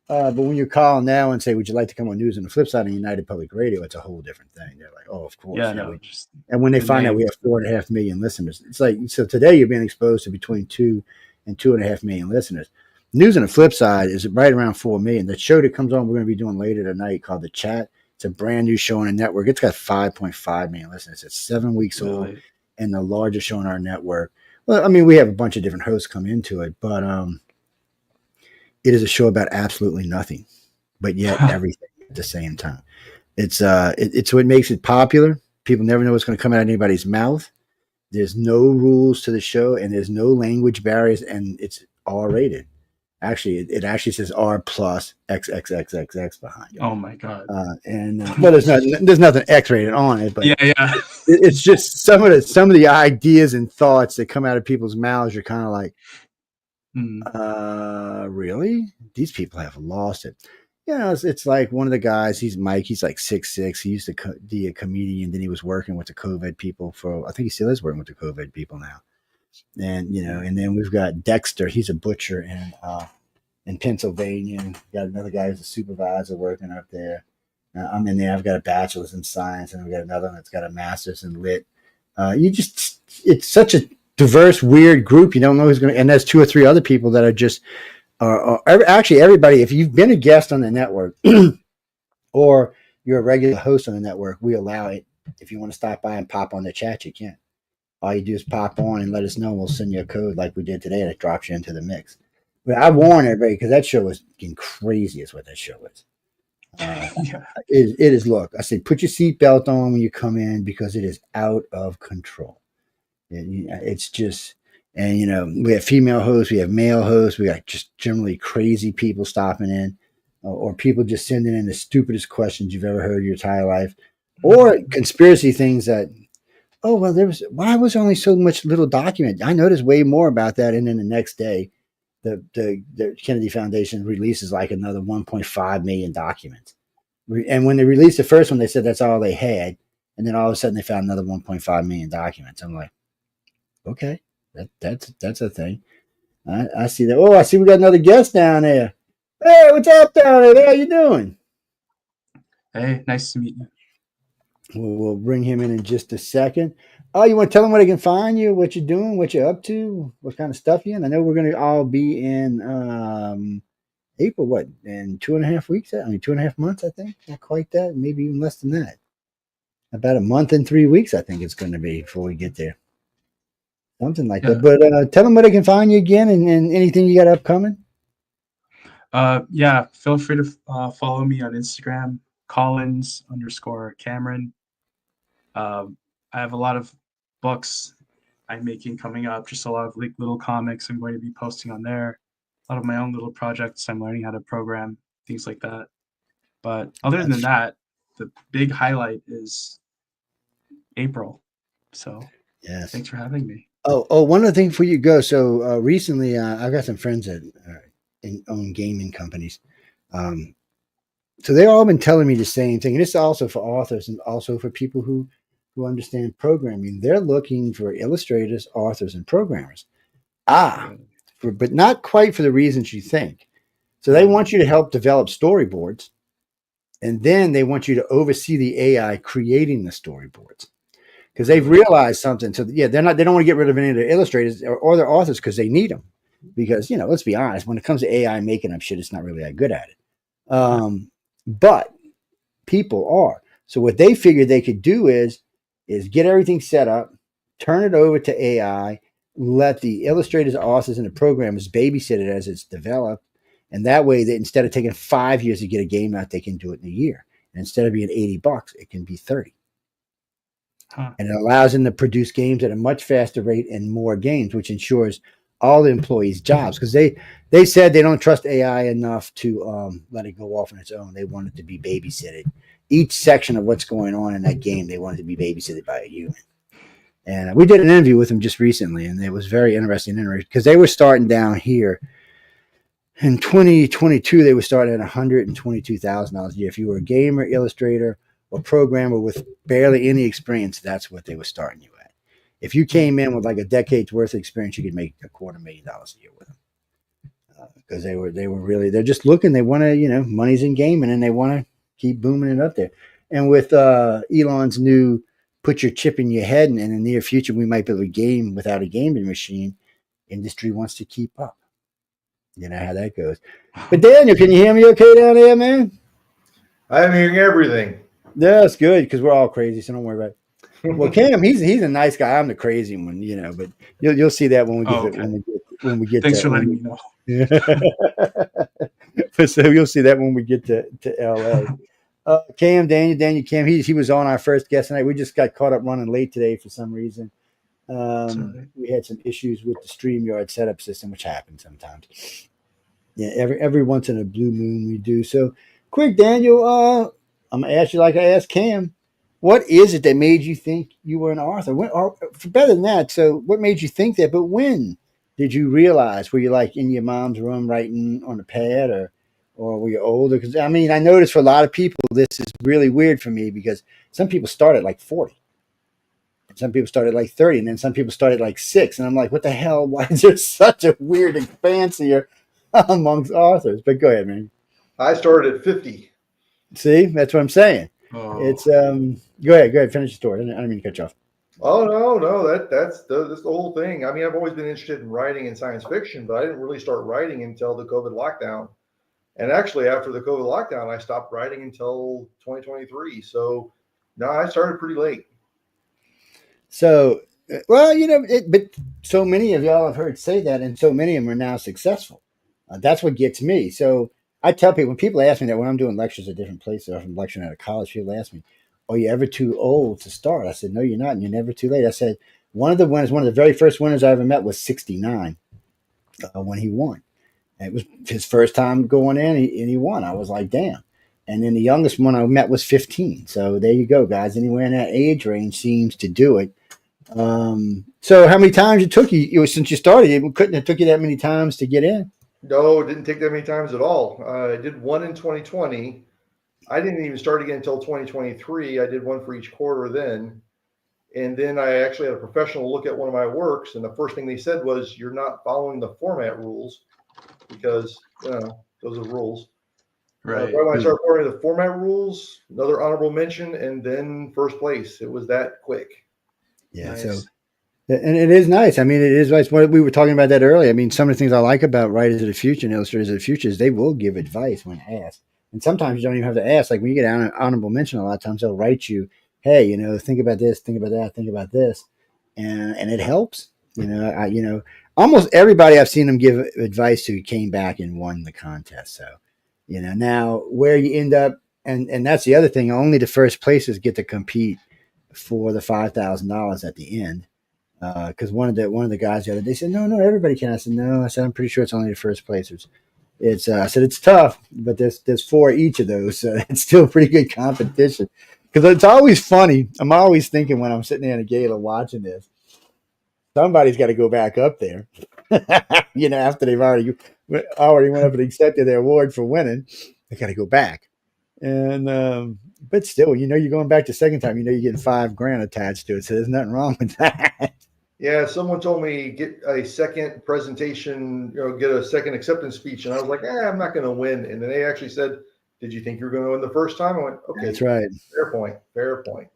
But when you call now and say, would you like to come on news on the flip side of United Public Radio, it's a whole different thing. They're like, oh, of course. Yeah, and when they find out we have 4.5 million listeners, it's like, so today you're being exposed to between 2 and 2.5 million listeners. News on the flip side is right around 4 million. The show that comes on, we're going to be doing later tonight called The Chat. It's a brand new show on the network. It's got 5.5 million listeners. It's 7 weeks old and the largest show on our network. Well, I mean, we have a bunch of different hosts come into it, but it is a show about absolutely nothing, but yet everything at the same time. It's what makes it popular. People never know what's going to come out of anybody's mouth. There's no rules to the show, and there's no language barriers, and it's R-rated. Actually, it actually says R plus XXXXX behind it. Oh my God. Well, there's nothing X rated on it, but Yeah. it's just some of the ideas and thoughts that come out of people's mouths are kind of like, really? These people have lost it. It's like one of the guys, he's Mike, he's like 6'6". He used to be a comedian. Then he was working with the COVID people I think he still is working with the COVID people now. And, and then we've got Dexter. He's a butcher in Pennsylvania. And got another guy who's a supervisor working up there. I'm in there. I've got a bachelor's in science, and we've got another one that's got a master's in lit. It's such a diverse, weird group. You don't know who's going to, and there's 2 or 3 other people that are just, actually everybody, if you've been a guest on the network or you're a regular host on the network, we allow it. If you want to stop by and pop on the chat, you can. All you do is pop on and let us know. We'll send you a code like we did today that drops you into the mix. But I warn everybody, because that show was getting crazy is what that show is. It is, look, I say, put your seatbelt on when you come in, because it is out of control. It's just, and we have female hosts, we have male hosts, we got just generally crazy people stopping in, or people just sending in the stupidest questions you've ever heard in your entire life, or conspiracy things that, why was there only so much little document? I noticed way more about that. And then the next day, the Kennedy Foundation releases like another 1.5 million documents. And when they released the first one, they said that's all they had. And then all of a sudden they found another 1.5 million documents. I'm like, okay, that's a thing. I see that. Oh, I see we got another guest down there. Hey, what's up down there? How you doing? Hey, nice to meet you. We'll bring him in just a second. Oh, you want to tell them where they can find you, what you're doing, what you're up to, what kind of stuff you're in? I know we're going to all be in April, in 2.5 weeks? 2.5 months, I think. Not quite that, maybe even less than that. About a month and 3 weeks, I think it's going to be before we get there. Something like that. But tell them where they can find you again, and anything you got upcoming. Feel free to follow me on Instagram, Collins_Cameron. I have a lot of books I'm making coming up, just a lot of like little comics I'm going to be posting on there. A lot of my own little projects. I'm learning how to program, things like that. But other than that, the big highlight is April. So yes, thanks for having me. Oh, one other thing before you go. So recently, I've got some friends that own gaming companies. So they've all been telling me the same thing. And it's also for authors and also for people who understand programming. They're looking for illustrators, authors, and programmers. But not quite for the reasons you think. So they want you to help develop storyboards, and then they want you to oversee the AI creating the storyboards, because they've realized something. So they don't want to get rid of any of their illustrators or their authors, because they need them. Because let's be honest, when it comes to AI making up shit, it's not really that good at it. But people are. So what they figured they could do is get everything set up, turn it over to AI, let the illustrators, authors, and the programmers babysit it as it's developed. And that way, that instead of taking 5 years to get a game out, they can do it in a year. And instead of being $80, it can be $30. And it allows them to produce games at a much faster rate and more games, which ensures all the employees' jobs. Because they said they don't trust AI enough to let it go off on its own. They want it to be babysitted. Each section of what's going on in that game, they want it to be babysitted by a human. And we did an interview with them just recently, and it was very interesting because they were starting down here. In 2022, they were starting at $122,000 a year. If you were a gamer, illustrator, or programmer with barely any experience, that's what they were starting you at. If you came in with like a decade's worth of experience, you could make $250,000 a year with them. Because they were really, they're just looking, they want to, money's in gaming, and they want to keep booming it up there. And with Elon's new put your chip in your head, and in the near future, we might be able to game without a gaming machine, industry wants to keep up. You know how that goes. But Daniel, can you hear me okay down there, man? I'm hearing everything. Yeah, that's good, because we're all crazy, so don't worry about it. Well, Cam, he's a nice guy. I'm the crazy one, but you'll see that when we get when we get. Thanks for letting me know. So you'll see that when we get to LA. Daniel Cam, he was on our first guest tonight. We just got caught up running late today for some reason. We had some issues with the StreamYard setup system, which happens sometimes. Yeah, every once in a blue moon we do. So, quick, Daniel. I'm gonna ask you like I asked Cam. What is it that made you think you were an author? Or for better than that, so what made you think that? But when did you realize? Were you like in your mom's room writing on a pad, or were you older? Because I mean, I noticed for a lot of people, this is really weird for me because some people start at like 40. Some people started like 30, and then some people started like 6. And I'm like, what the hell? Why is there such a weird expanse here amongst authors? But go ahead, man. I started at 50. See, that's what I'm saying. Oh, It's go ahead, finish the story. I don't mean to cut you off. Oh no, that's the whole thing. I mean, I've always been interested in writing and science fiction, but I didn't really start writing until the COVID lockdown. And actually, after the COVID lockdown, I stopped writing until 2023. So, no, I started pretty late. So, well, but so many of y'all have heard say that, and so many of them are now successful. That's what gets me. So I tell people when people ask me that when I'm doing lectures at different places, or if I'm lecturing at a college, people ask me, "Are you ever too old to start?" I said, "No, you're not, and you're never too late." I said, one of the very first winners I ever met was 69 when he won. And it was his first time going in, and he won. I was like, damn. And then the youngest one I met was 15. So there you go, guys. Anywhere in that age range seems to do it. So how many times it took you since you started? It couldn't have took you that many times to get in. No, it didn't take that many times at all. I did one in 2020. I didn't even start again until 2023. I did one for each quarter then. And then I actually had a professional look at one of my works. And the first thing they said was, you're not following the format rules because, those are rules. right. Right when I started following the format rules, another honorable mention, and then first place. It was that quick. Yeah. Nice. So, and it is nice. I mean, it is nice. We were talking about that earlier. I mean, some of the things I like about writers of the future and illustrators of the future is they will give advice when asked. And sometimes you don't even have to ask. Like when you get an honorable mention, a lot of times they'll write you, hey, think about this, think about that, think about this. And it helps. Almost everybody I've seen them give advice to came back and won the contest. So, now where you end up, and that's the other thing, only the first places get to compete for the $5,000 at the end. Because one of the guys the other day said, no, everybody can. I said, no. I said, I'm pretty sure it's only the first placers. I said it's tough, but there's 4 each of those, so it's still pretty good competition. Because it's always funny. I'm always thinking when I'm sitting there in a gala watching this, somebody's got to go back up there. After they've already went up and accepted their award for winning, they got to go back. And but still, you're going back the second time. You're getting $5,000 attached to it, so there's nothing wrong with that. Yeah, someone told me get a second presentation, get a second acceptance speech, and I was like, I'm not going to win. And then they actually said, "Did you think you were going to win the first time?" I went, "Okay, that's right. Fair point."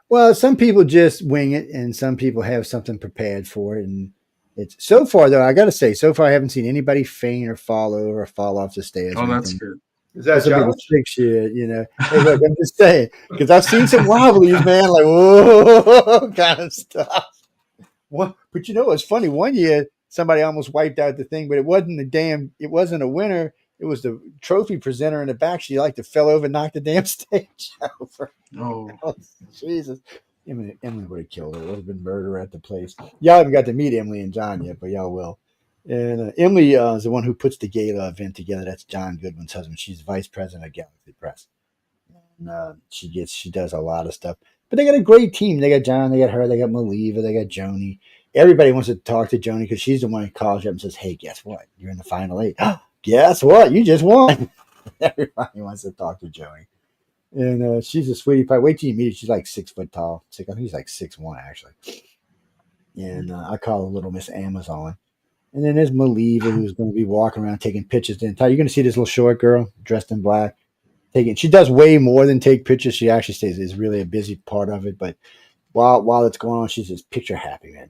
Well, some people just wing it, and some people have something prepared for it. And it's so far though, I got to say, so far I haven't seen anybody faint or fall over or fall off the stairs. Oh, that's good. Is that some people challenge? sick shit, Hey, look, I'm just saying because I've seen some wobblies, man, like whoa kind of stuff. But what's funny? One year somebody almost wiped out the thing, but it wasn't a winner. It was the trophy presenter in the back. She fell over and knocked the damn stage over. Oh, Jesus. Emily would have killed her. It would have been murder at the place. Y'all haven't got to meet Emily and John yet, but y'all will. And Emily is the one who puts the gala event together. That's John Goodwin's husband. She's vice president of Galaxy Press. And she does a lot of stuff. But they got a great team. They got John, they got her, they got Maliva, they got Joni. Everybody wants to talk to Joni because she's the one who calls you up and says, hey, guess what? You're in the final 8. Guess what? You just won. Everybody wants to talk to Joni. And she's a sweetie pie. Wait till you meet her. She's like 6 foot tall. I think she's like 6'1", actually. And I call her Little Miss Amazon. And then there's Maliva, who's going to be walking around taking pictures the entire. You're going to see this little short girl dressed in black. She does way more than take pictures. She actually is really a busy part of it. But while it's going on, she's just picture happy, man.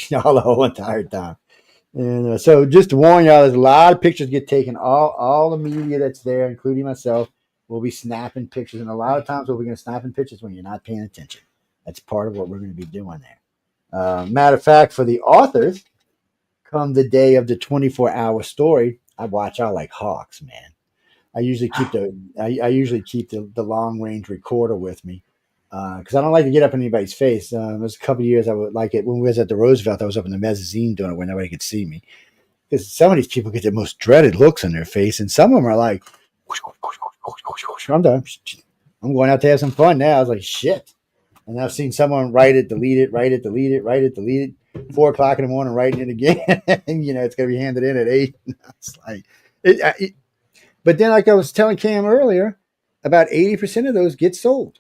The whole entire time. And so just to warn y'all, there's a lot of pictures get taken. All the media that's there, including myself, will be snapping pictures. And a lot of times we'll be going to snapping pictures when you're not paying attention. That's part of what we're going to be doing there. Matter of fact, for the authors, come the day of the 24-hour story, I watch out like hawks, man. I usually keep the long range recorder with me because I don't like to get up in anybody's face. There was a couple of years I would like it when we was at the Roosevelt. I was up in the mezzanine doing it where nobody could see me. because some of these people get the most dreaded looks on their face, and some of them are like, I'm done. I'm going out to have some fun now. I was like, shit. And I've seen someone write it, delete it, write it, delete it, write it, delete it. 4 o'clock in the morning, writing it again. And, it's going to be handed in at 8. It's like, but then, like I was telling Cam earlier, about 80% of those get sold.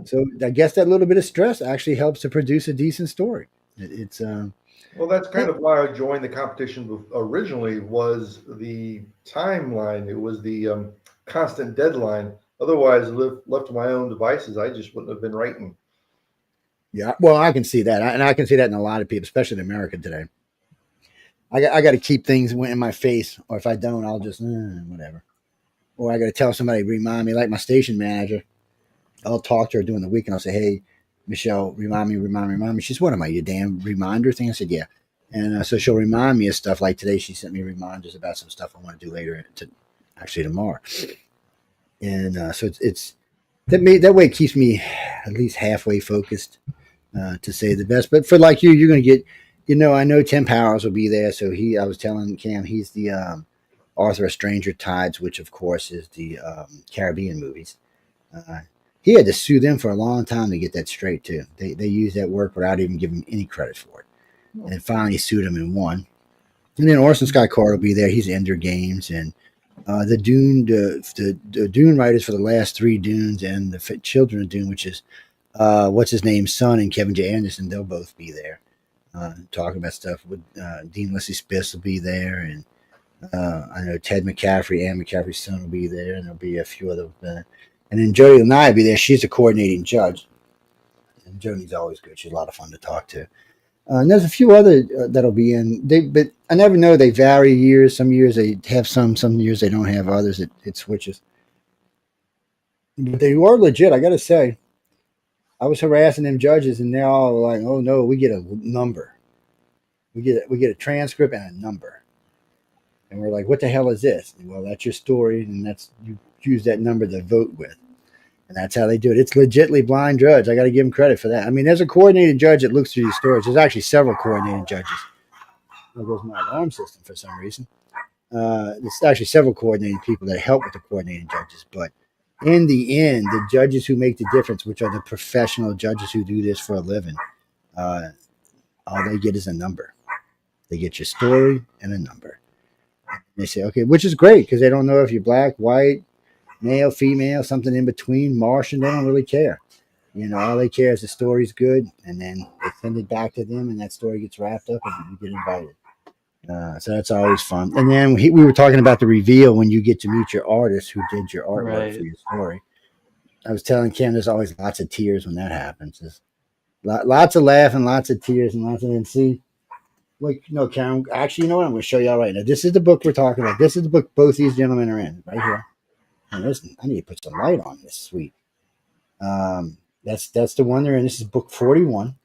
So I guess that little bit of stress actually helps to produce a decent story. It's well, that's kind of why I joined the competition originally, was the timeline. It was the constant deadline. Otherwise, left to my own devices, I just wouldn't have been writing. Yeah, well, I can see that. And I can see that in a lot of people, especially in America today. I got to keep things in my face, or if I don't, I'll just, whatever. Or I got to tell somebody, remind me, like my station manager. I'll talk to her during the week and I'll say, hey, Michelle, remind me. She's, what am I, your damn reminder thing? I said, yeah. And so she'll remind me of stuff. Like today, she sent me reminders about some stuff I want to do later, tomorrow. And so it's that way it keeps me at least halfway focused to say the best. But for like you're going to get, I know Tim Powers will be there. So I was telling Cam, he's the author of Stranger Tides, which of course is the Caribbean movies. He had to sue them for a long time to get that straight too. They used that work without even giving him any credit for it. And finally sued him and won. And then Orson Scott Card will be there. He's Ender Games, and the Dune writers for the last 3 Dunes and the Children of Dune, which is what's his name's son and Kevin J. Anderson. They'll both be there talking about stuff. With Dean Leslie Spitz will be there, and I know Ted McCaffrey, Anne McCaffrey's son, will be there, and there'll be a few other. And then Jody Lanai will be there. She's a coordinating judge, and Jody's always good. She's a lot of fun to talk to. And there's a few other that'll be in. But I never know. They vary years. Some years they have some years they don't have others. It switches. But they are legit. I got to say, I was harassing them judges, and they're all like, "Oh no, we get a number. We get a transcript and a number." And we're like, "What the hell is this?" And, well, that's your story, and that's you use that number to vote with. And that's how they do it. It's legitly blind judge. I got to give them credit for that. I mean, there's a coordinated judge that looks through these stories. There's actually several coordinated judges. There goes my alarm system for some reason. There's actually several coordinated people that help with the coordinated judges. But in the end, the judges who make the difference, which are the professional judges who do this for a living, all they get is a number. They get your story and a number. And they say, okay, which is great because they don't know if you're black, white, male, female, something in between, Martian. They don't really care. All they care is the story's good, and then they send it back to them, and that story gets wrapped up, and you get invited. So that's always fun. And then we were talking about the reveal when you get to meet your artist who did your artwork for your story. I was telling Ken there's always lots of tears when that happens. There's lots of laughing, lots of tears, and lots of and see. Like, no, Karen, actually, you know what? I'm going to show y'all right now. This is the book we're talking about. This is the book both these gentlemen are in, right here. And I need to put some light on this. Sweet. That's the one they're in. This is book 41.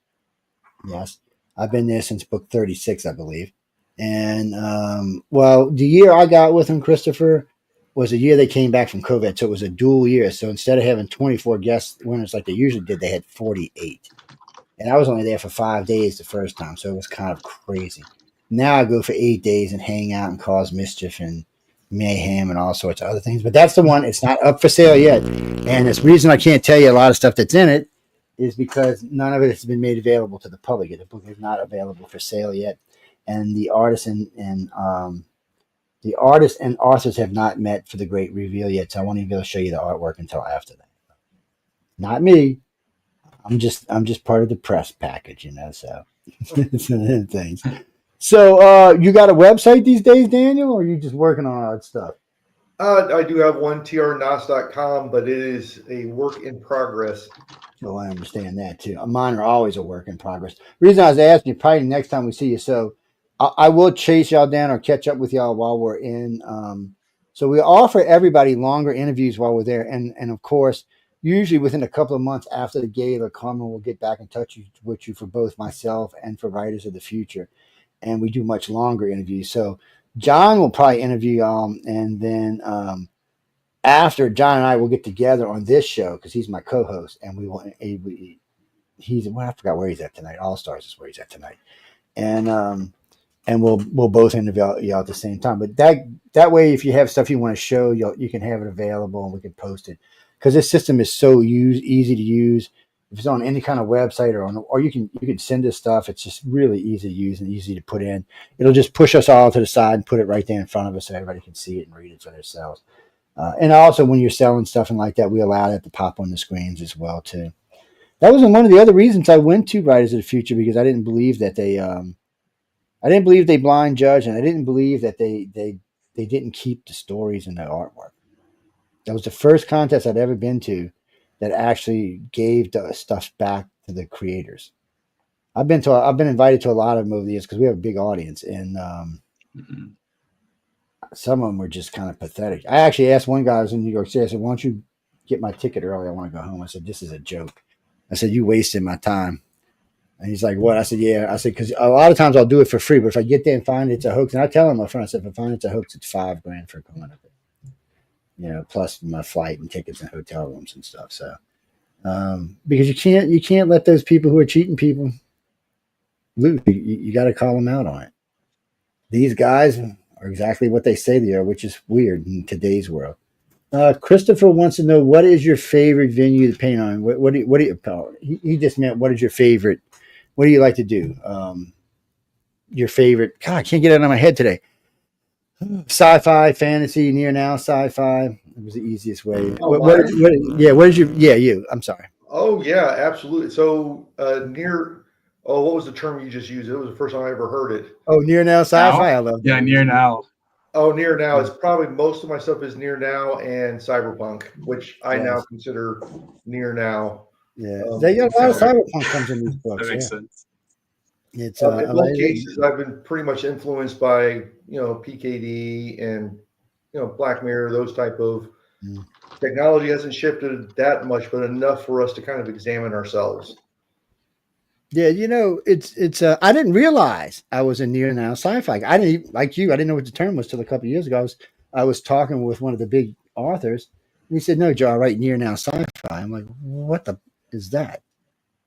Yes. I've been there since book 36, I believe. And, well, the year I got with them, Christopher, was the year they came back from COVID. So it was a dual year. So instead of having 24 guest winners like they usually did, they had 48. And I was only there for 5 days the first time. So it was kind of crazy. Now I go for 8 days and hang out and cause mischief and mayhem and all sorts of other things. But that's the one. It's not up for sale yet. And the reason I can't tell you a lot of stuff that's in it is because none of it has been made available to the public yet. The book is not available for sale yet. And the artists and authors have not met for the great reveal yet. So I won't even be able to show you the artwork until after that. Not me. I'm just part of the press package, so things. So you got a website these days, Daniel, or are you just working on odd stuff? I do have one, trnos.com, but it is a work in progress. Oh, I understand that too. Mine are always a work in progress. The reason I was asking you, probably next time we see you, so I will chase y'all down or catch up with y'all while we're in. So we offer everybody longer interviews while we're there. And of course, usually within a couple of months after the gala, Carmen will get back in touch with you for both myself and for Writers of the Future. And we do much longer interviews. So John will probably interview y'all. And then after, John and I will get together on this show because he's my co-host. And we will, I forgot where he's at tonight. All Stars is where he's at tonight. And and we'll both interview you at the same time. But that way, if you have stuff you want to show, you can have it available and we can post it, because this system is so easy to use. If it's on any kind of website or you can send us stuff, it's just really easy to use and easy to put in. It'll just push us all to the side and put it right there in front of us so everybody can see it and read it for themselves. And also, when you're selling stuff and like that, we allow that to pop on the screens as well too. That was one of the other reasons I went to Writers of the Future, because I didn't believe that they blind judge, and I didn't believe that they didn't keep the stories and the artwork. That was the first contest I'd ever been to that actually gave the stuff back to the creators. I've been invited to a lot of them over the years because we have a big audience, and some of them were just kind of pathetic. I actually asked one guy who was in New York City, I said, "Why don't you get my ticket early? I want to go home." I said, "This is a joke." I said, "You wasted my time." And he's like, "What?" I said, "Yeah." I said, "Because a lot of times I'll do it for free, but if I get there and find it's a hoax," and I tell him up front, I said, "If I find it's a hoax, it's $5,000 for going up there, plus my flight and tickets and hotel rooms and stuff." So, because you can't let those people who are cheating people lose. You got to call them out on it. These guys are exactly what they say they are, which is weird in today's world. Christopher wants to know, what is your favorite venue to paint on? What do you, he just meant, what is your favorite? What do you like to do? Your favorite? God, I can't get it out of my head today. Sci-fi, fantasy, near now, sci-fi. It was the easiest way. What is your? Yeah, you. I'm sorry. Oh yeah, absolutely. So what was the term you just used? It was the first time I ever heard it. Oh, near now, sci-fi. I love that. Yeah, near now. Oh, near now. It's probably, most of my stuff is near now and cyberpunk, which I now consider near now. Yeah, they got a lot of cyberpunk comes in these books. That makes sense. It's in most cases, I've been pretty much influenced by PKD and Black Mirror. Those type of technology hasn't shifted that much, but enough for us to kind of examine ourselves. Yeah, it's. I didn't realize I was a near now sci-fi. I didn't, like you. I didn't know what the term was till a couple of years ago. I was talking with one of the big authors, and he said, "No, Joe, I write near now sci-fi." I'm like, "What the is that?"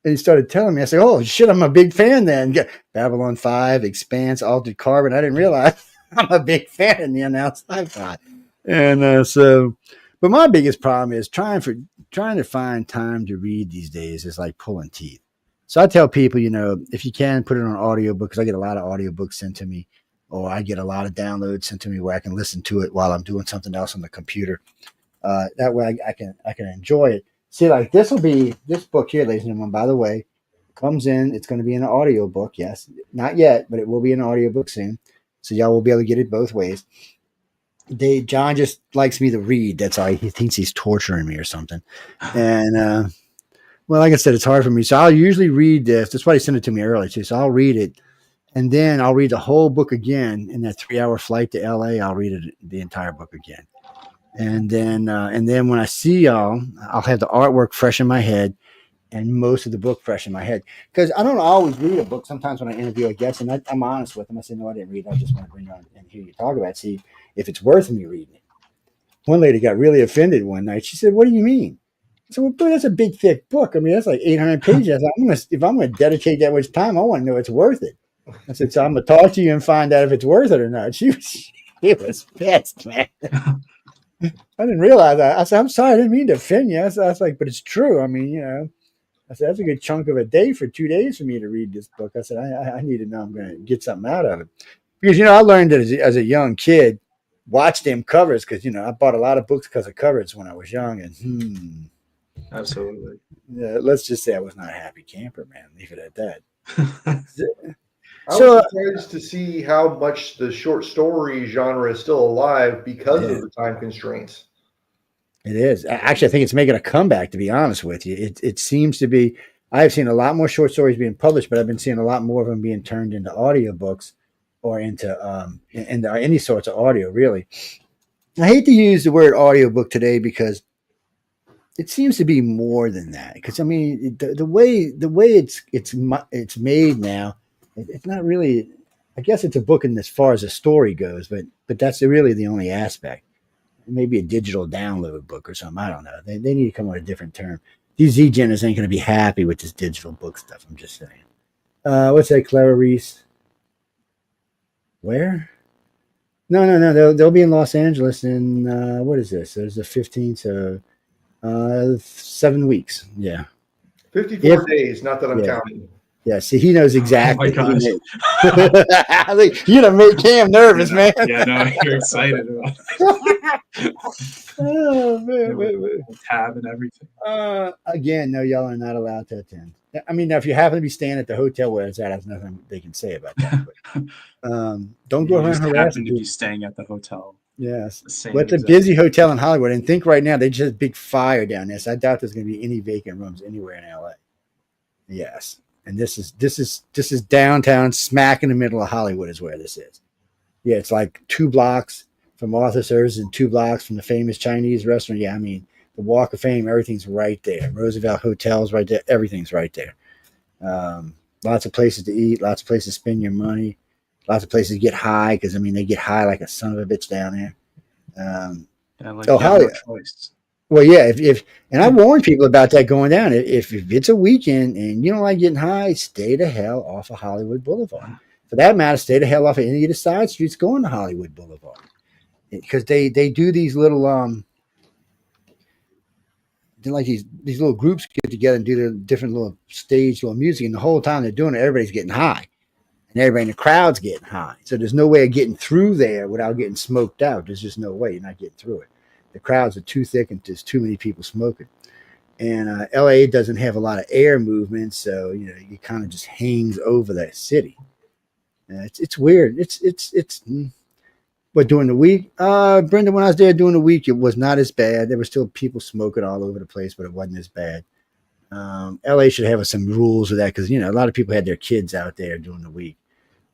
And he started telling me. I said, "Oh shit, I'm a big fan then." Babylon 5, Expanse, Altered Carbon. I didn't realize I'm a big fan of near now sci-fi, and but my biggest problem is trying to find time to read these days is like pulling teeth. So I tell people, if you can, put it on audiobook, because I get a lot of audiobooks sent to me, or I get a lot of downloads sent to me where I can listen to it while I'm doing something else on the computer. That way I can enjoy it. See, like this book here, ladies and gentlemen, by the way, comes in. It's going to be an audiobook. Yes, not yet, but it will be an audiobook soon. So y'all will be able to get it both ways. John just likes me to read. That's all. He thinks he's torturing me or something. And, well, like I said, it's hard for me. So I'll usually read this. That's why he sent it to me early too. So I'll read it, and then I'll read the whole book again. In that 3-hour flight to LA, I'll read the entire book again. And then when I see y'all, I'll have the artwork fresh in my head and most of the book fresh in my head. Because I don't always read a book. Sometimes when I interview a guest, and I'm honest with them, I say, "No, I didn't read it. I just want to bring you on and hear you talk about it, see if it's worth me reading it." One lady got really offended one night. She said, "What do you mean?" So, well, that's a big, thick book. I mean, that's like 800 pages. If I'm going to dedicate that much time, I want to know it's worth it. I said, "So I'm going to talk to you and find out if it's worth it or not." She was pissed, man. I didn't realize that. I said, "I'm sorry. I didn't mean to offend you." I was like, "But it's true. I mean, I said, that's a good chunk of a day for 2 days for me to read this book." I said, I need to know I'm going to get something out of it. Because, I learned that as a young kid, watch them covers, because, I bought a lot of books because of covers when I was young. And, Absolutely. Let's just say I was not a happy camper, man. Leave it at that. I was surprised to see how much the short story genre is still alive because of the time constraints. It is. Actually, I think it's making a comeback, to be honest with you. It seems to be. I've seen a lot more short stories being published, but I've been seeing a lot more of them being turned into audiobooks or into any sorts of audio, really. I hate to use the word audiobook today because it seems to be more than that. Because I mean, the way it's made now, it's not really. I guess it's a book in as far as the story goes, but that's really the only aspect. Maybe a digital download book or something. I don't know. They need to come up with a different term. These Z-Genners ain't going to be happy with this digital book stuff. I'm just saying. What's that, Clara Reese? Where? No. They'll be in Los Angeles in what is this? There's the 15th, so 7 weeks. Yeah. 54 days, not that I'm counting. Yeah, see, he knows exactly. Oh my gosh. I think you're gonna make Cam nervous, man. Yeah, no, you're excited about it. Oh man. Tab and everything. Again, no, y'all are not allowed to attend. I mean, now, if you happen to be staying at the hotel where it's at, there's nothing they can say about that. But, don't go around harassing happen to people. be staying at the hotel. Yes. Same Well, it's a exact- busy hotel in Hollywood, and think right now they just had a big fire down there. So I doubt there's going to be any vacant rooms anywhere in LA. Yes, and this is downtown, smack in the middle of Hollywood, is where this is. Yeah, it's like 2 blocks from Authors Service and 2 blocks from the famous Chinese restaurant. Yeah, I mean the Walk of Fame, everything's right there. Roosevelt Hotel's right there. Everything's right there. Lots of places to eat, lots of places to spend your money. Lots of places to get high, because I mean they get high like a son of a bitch down there. Hollywood. Well, yeah. If and I warn people about that going down. If it's a weekend and you don't like getting high, stay the hell off of Hollywood Boulevard. For that matter, stay the hell off of any of the side streets going to Hollywood Boulevard, because they do these little like these little groups get together and do their different little stage little music, and the whole time they're doing it, everybody's getting high. And everybody in the crowd's getting high. So there's no way of getting through there without getting smoked out. There's just no way. You're not getting through it. The crowds are too thick and there's too many people smoking. And LA doesn't have a lot of air movement, so it kind of just hangs over that city. It's weird. But during the week, Brenda, when I was there during the week, it was not as bad. There were still people smoking all over the place, but it wasn't as bad. LA should have some rules of that, because a lot of people had their kids out there during the week.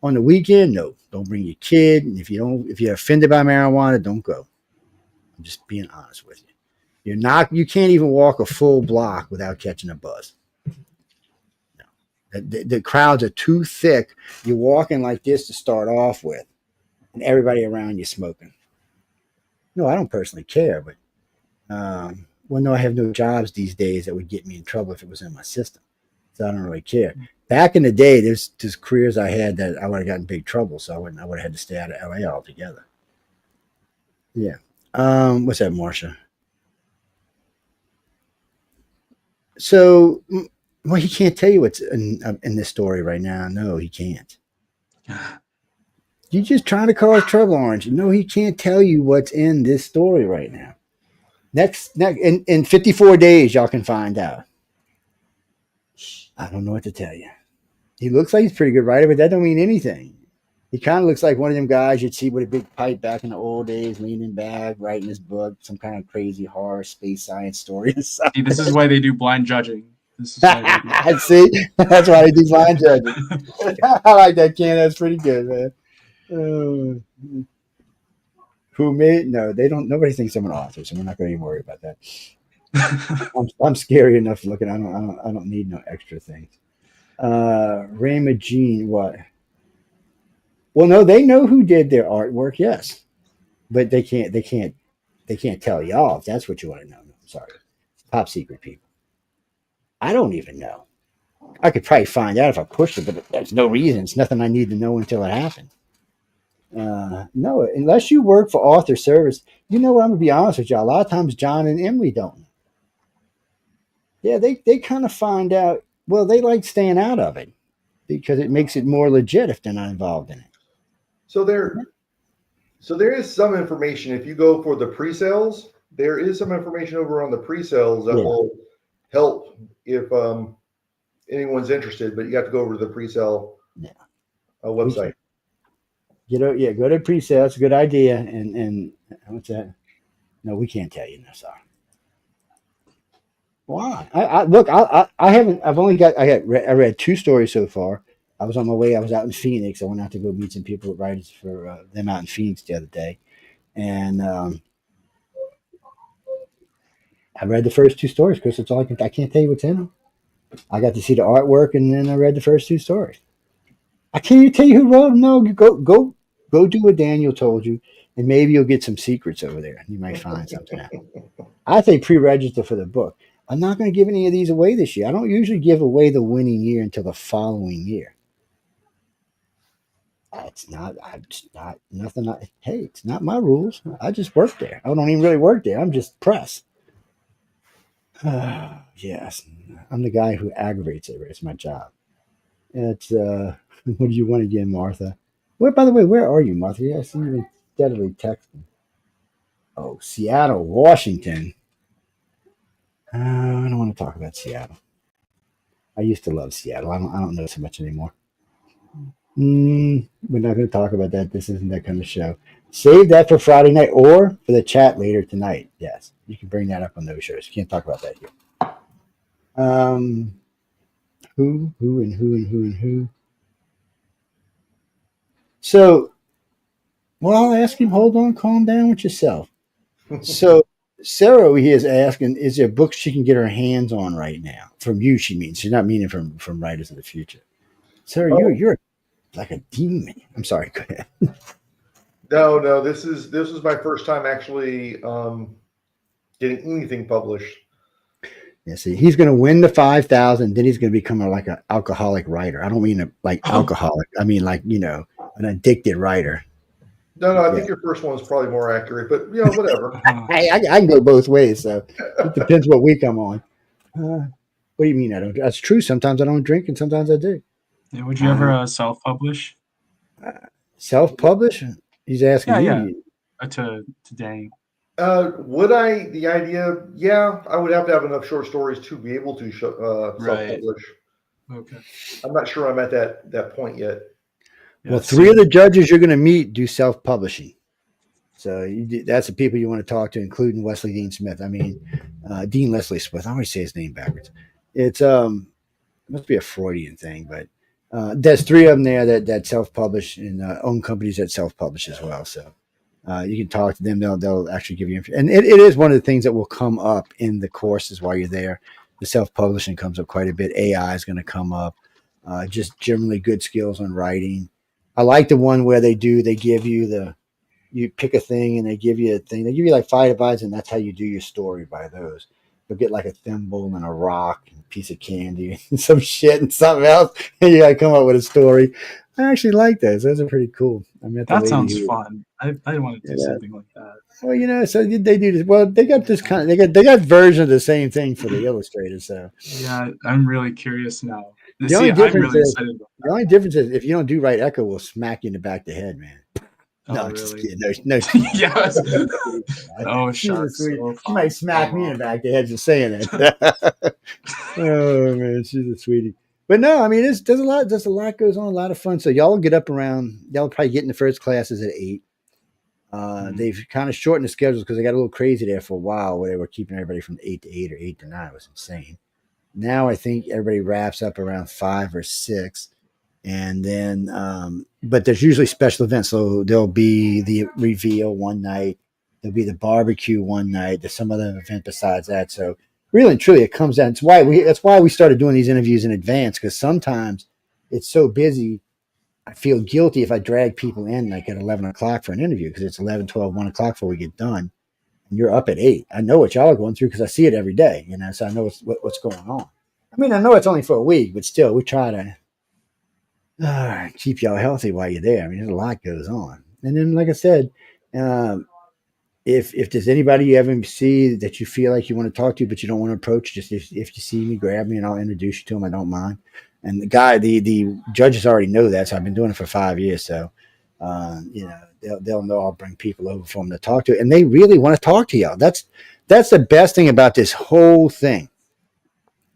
On the weekend, no, don't bring your kid. And if you're offended by marijuana, don't go. I'm just being honest with you. You can't even walk a full block without catching a buzz. No. The crowds are too thick. You're walking like this to start off with, and everybody around you smoking. No, I don't personally care, but no, I have no jobs these days that would get me in trouble if it was in my system. So I don't really care. Back in the day, there's careers I had that I would have gotten in big trouble, so I would have had to stay out of LA altogether. Yeah. What's that, Marcia? So, well, he can't tell you what's in this story right now. No, he can't. You're just trying to cause trouble, aren't you? No, he can't tell you what's in this story right now. Next, in 54 days, y'all can find out. I don't know what to tell you. He looks like he's a pretty good writer, but that don't mean anything. He kind of looks like one of them guys you'd see with a big pipe back in the old days, leaning back, writing his book, some kind of crazy horror space science story or something. See, this is why they do blind judging. This is why they do. See, that's why they do blind judging. I like that, Ken. That's pretty good, man. Who made? No, they don't. Nobody thinks I'm an author, so we're not going to even worry about that. I'm scary enough looking. I don't need no extra things. Rayma Jean, what? Well, no, they know who did their artwork, yes, but they can't tell y'all if that's what you want to know. No, sorry, top secret, people. I don't even know. I could probably find out if I pushed it, but there's no reason. It's nothing I need to know until it happened. No, unless you work for Author Service, I'm gonna be honest with y'all. A lot of times, John and Emily don't. Yeah, they kind of find out. Well, they like staying out of it because it makes it more legit if they're not involved in it. So there is some information. If you go for the pre-sales, there is some information over on the pre-sales that will help if anyone's interested. But you have to go over to the pre-sale website. Go to pre-sale. It's a good idea. And what's that? No, we can't tell you. No, sorry. Why? I read 2 stories so far. I was on my way. I was out in Phoenix. I went out to go meet some people with writers for them out in Phoenix the other day. And I read the first 2 stories, Chris. That's all I can't tell you what's in them. I got to see the artwork, and then I read the first 2 stories. I can't even tell you who wrote them. No, go do what Daniel told you, and maybe you'll get some secrets over there. You might find something out. I say pre-register for the book. I'm not going to give any of these away this year. I don't usually give away the winning year until the following year. It's not. I'm just not nothing. Hey, it's not my rules. I just work there. I don't even really work there. I'm just press. Yes, I'm the guy who aggravates it. It's my job. It's what do you want again, Martha? Where, by the way, where are you, Martha? Yeah, I see you steadily texting. Oh, Seattle, Washington. I don't want to talk about Seattle. I used to love Seattle. I don't know so much anymore. We're not going to talk about that. This isn't that kind of show. Save that for Friday night or for the chat later tonight. Yes, you can bring that up on those shows. You can't talk about that here. Who, and who, and who, and who. So, well, I'll ask him, hold on, calm down with yourself. So, Sarah over here is asking, is there books she can get her hands on right now? From you, she means. She's not meaning from Writers of the Future. Sarah, you're like a demon. I'm sorry, go ahead. No, this is my first time actually getting anything published. Yeah, see, he's going to win the 5,000. Then he's going to become like an alcoholic writer. I don't mean alcoholic. I mean an addicted writer. No, I think your first one is probably more accurate, but whatever. Hey, I can go both ways, so it depends what week I'm on. What do you mean I don't? That's true. Sometimes I don't drink, and sometimes I do. Yeah, would you ever self-publish? Self-publish? He's asking yeah, me. To Danny. Would I? The idea, yeah, I would have to have enough short stories to be able to self-publish. Okay. I'm not sure I'm at that point yet. Yeah, well, three of the judges you're going to meet do self-publishing. So that's the people you want to talk to, including Wesley Dean Smith. I mean, Dean Leslie Smith. I always say his name backwards. It's it must be a Freudian thing, but there's three of them there that self-publish and own companies that self-publish as well. So you can talk to them. They'll actually give you information. And it is one of the things that will come up in the courses while you're there. The self-publishing comes up quite a bit. AI is going to come up. Just generally good skills on writing. I like the one where they give you you pick a thing and they give you a thing. They give you like 5 divides and that's how you do your story by those. You'll get like a thimble and a rock and a piece of candy and some shit and something else. And you got to come up with a story. I actually like those. Those are pretty cool. That sounds fun. I want to do something like that. Well, so they do this. Well, they got this kind of, they got version of the same thing for the illustrators. So yeah, I'm really curious now. The only difference is if you don't do right, Echo will smack you in the back of the head, man. No, really? Just kidding. No. Yes. Oh, shucks. She might smack me in the back of the head for saying it. Oh man, she's a sweetie. But no, I mean, there's a lot goes on, a lot of fun. So y'all get up around. Y'all probably get in the first classes at 8. They've kind of shortened the schedules because they got a little crazy there for a while, where they were keeping everybody from 8 to 8 or 8 to 9. It was insane. Now I think everybody wraps up around 5 or 6. And then, but there's usually special events. So there'll be the reveal one night. There'll be the barbecue one night. There's some other event besides that. So really and truly, it comes down. That's why we started doing these interviews in advance, because sometimes it's so busy. I feel guilty if I drag people in like at 11 o'clock for an interview, because it's 11, 12, 1 o'clock before we get done. And you're up at 8. I know what y'all are going through because I see it every day, so I know what's going on. I mean, I know it's only for a week, but still, we try to keep y'all healthy while you're there. I mean, there's a lot goes on. And then, like I said, if there's anybody you ever see that you feel like you want to talk to, but you don't want to approach, just if you see me, grab me and I'll introduce you to them. I don't mind. And the judges already know that. So I've been doing it for 5 years. So, they'll know I'll bring people over for them to talk to. And they really want to talk to y'all. That's the best thing about this whole thing.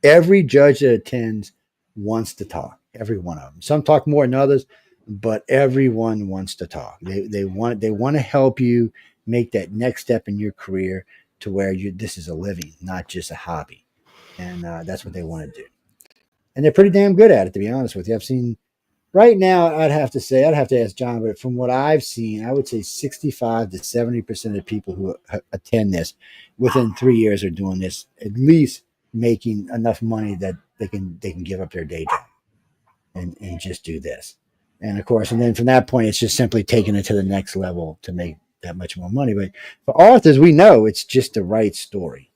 Every judge that attends wants to talk. Every one of them. Some talk more than others, but everyone wants to talk. They want to help you make that next step in your career to where this is a living, not just a hobby. And that's what they want to do. And they're pretty damn good at it, to be honest with you. I've seen right now, I'd have to ask John, but from what I've seen, I would say 65 to 70% of the people who attend this within 3 years are doing this, at least making enough money that they can give up their day job and just do this. And of course, and then from that point, it's just simply taking it to the next level to make that much more money. But for authors, we know it's just the right story,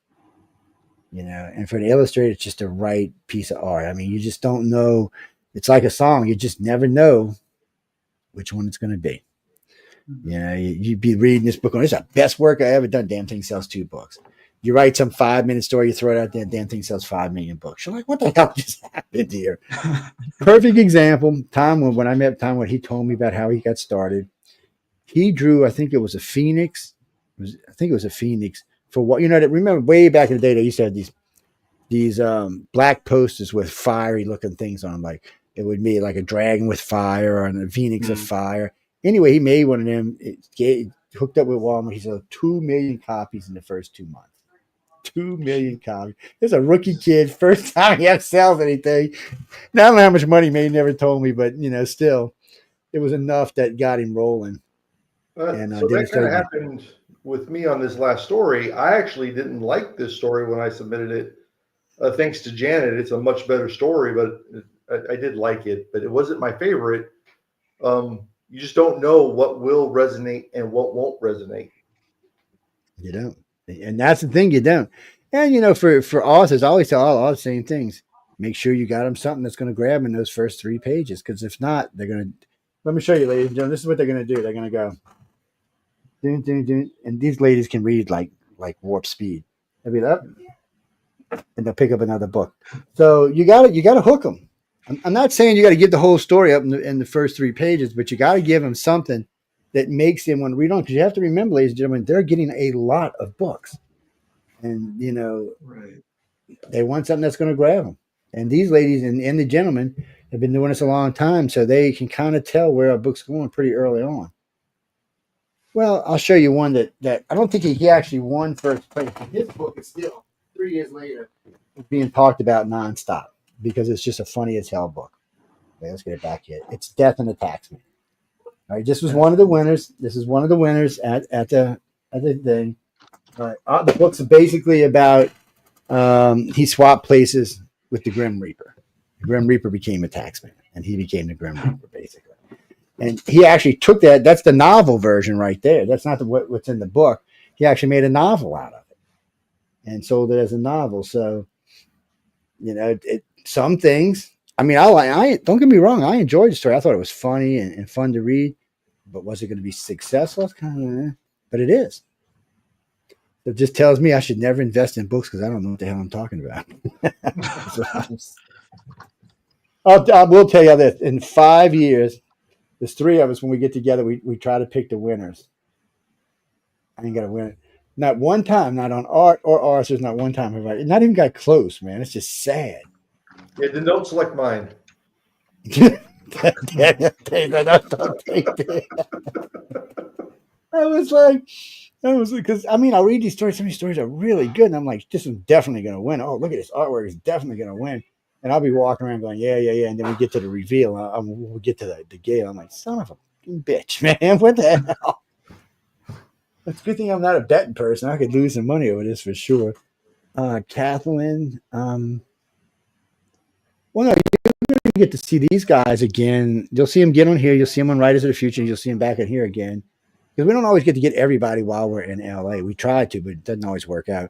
and for the illustrator, it's just the right piece of art. I mean, you just don't know. It's like a song. You just never know which one it's going to be. You know, you'd be reading this book, it's the best work I ever done. Damn thing sells 2 books. You write some 5-minute story, you throw it out there, damn thing sells 5 million books. You're like, what the hell just happened here? Perfect example. When I met Tom, what he told me about how he got started, he drew, I think it was a phoenix. For what, remember way back in the day, they used to have these black posters with fiery looking things on them. Like it would be like a dragon with fire and a phoenix of fire. Anyway, he made one of them. It hooked up with Walmart. He sold 2 million copies in the first 2 months. 2 million copies. There's a rookie kid, first time he ever sells anything. Now, I don't know how much money he made, he never told me, but still, it was enough that got him rolling. So that kind of happened with me on this last story. I actually didn't like this story when I submitted it. Thanks to Janet, it's a much better story, but I did like it, but it wasn't my favorite. You just don't know what will resonate and what won't resonate. You don't. And that's the thing, you don't. And, for authors, I always tell all the same things. Make sure you got them something that's going to grab in those first 3 pages, because if not, they're going to. Let me show you, ladies and gentlemen. This is what they're going to do. They're going to go, dun, dun, dun, and these ladies can read like warp speed. They'll be up, and they'll pick up another book. So you got to hook them. I'm not saying you got to give the whole story up in the first 3 pages, but you got to give them something that makes them want to read on. Because you have to remember, ladies and gentlemen, they're getting a lot of books, and right. They want something that's going to grab them. And these ladies and the gentlemen have been doing this a long time, so they can kind of tell where a book's going pretty early on. Well, I'll show you one that I don't think he actually won first place. His book is still 3 years later being talked about nonstop, because it's just a funny as hell book. Okay, let's get it back here. It's Death and the Taxman. All right, this was one of the winners. This is one of the winners at the thing. All right, the book's basically about he swapped places with the Grim Reaper. The Grim Reaper became a taxman, and he became the Grim Reaper, basically. And he actually took that. That's the novel version right there. That's not what's in the book. He actually made a novel out of it and sold it as a novel. So, some things. I mean, I don't get me wrong. I enjoyed the story. I thought it was funny and fun to read. But was it going to be successful? It's kind of, but it is. It just tells me I should never invest in books because I don't know what the hell I'm talking about. I will tell you this. In 5 years, there's 3 of us. When we get together, we try to pick the winners. I ain't got to win it. Not one time, not on art or authors, not one time. Not even got close, man. It's just sad. Yeah, then don't select mine. I was because I read these stories. Some of these stories are really good, and I'm like, this is definitely going to win. Oh, look at this artwork; is definitely going to win. And I'll be walking around going, yeah, and then we get to the reveal. We'll get to the gate. I'm like, son of a bitch, man! What the hell? It's a good thing I'm not a betting person. I could lose some money over this for sure. Kathleen. Well, no, you're going to get to see these guys again. You'll see them get on here. You'll see them on Writers of the Future. And you'll see them back in here again. Because we don't always get to get everybody while we're in LA. We try to, but it doesn't always work out.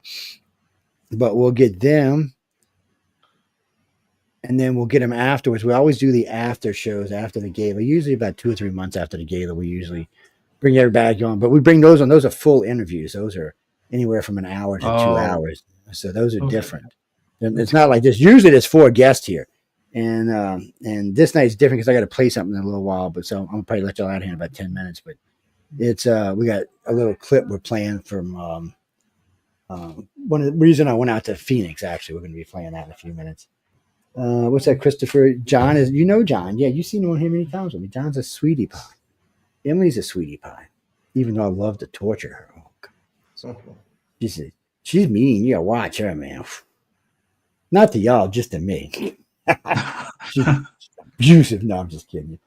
But we'll get them. And then we'll get them afterwards. We always do the after shows after the gala. Usually about 2 or 3 months after the gala, we usually bring everybody on. But we bring those on. Those are full interviews. Those are anywhere from an hour to 2 hours. So those are different. And it's not like this. Usually there's 4 guests here. And this night's different because I got to play something in a little while. But so I'm gonna probably let y'all out here in about 10 minutes. But it's we got a little clip we're playing from one of the reason I went out to Phoenix. Actually, we're gonna be playing that in a few minutes. What's that, Christopher? John is John? Yeah, you've seen him on here many times with me. John's a sweetie pie. Emily's a sweetie pie, even though I love to torture her. Oh, God. She's mean. You gotta watch her, man. Not to y'all, just to me. She's abusive. No, I'm just kidding you.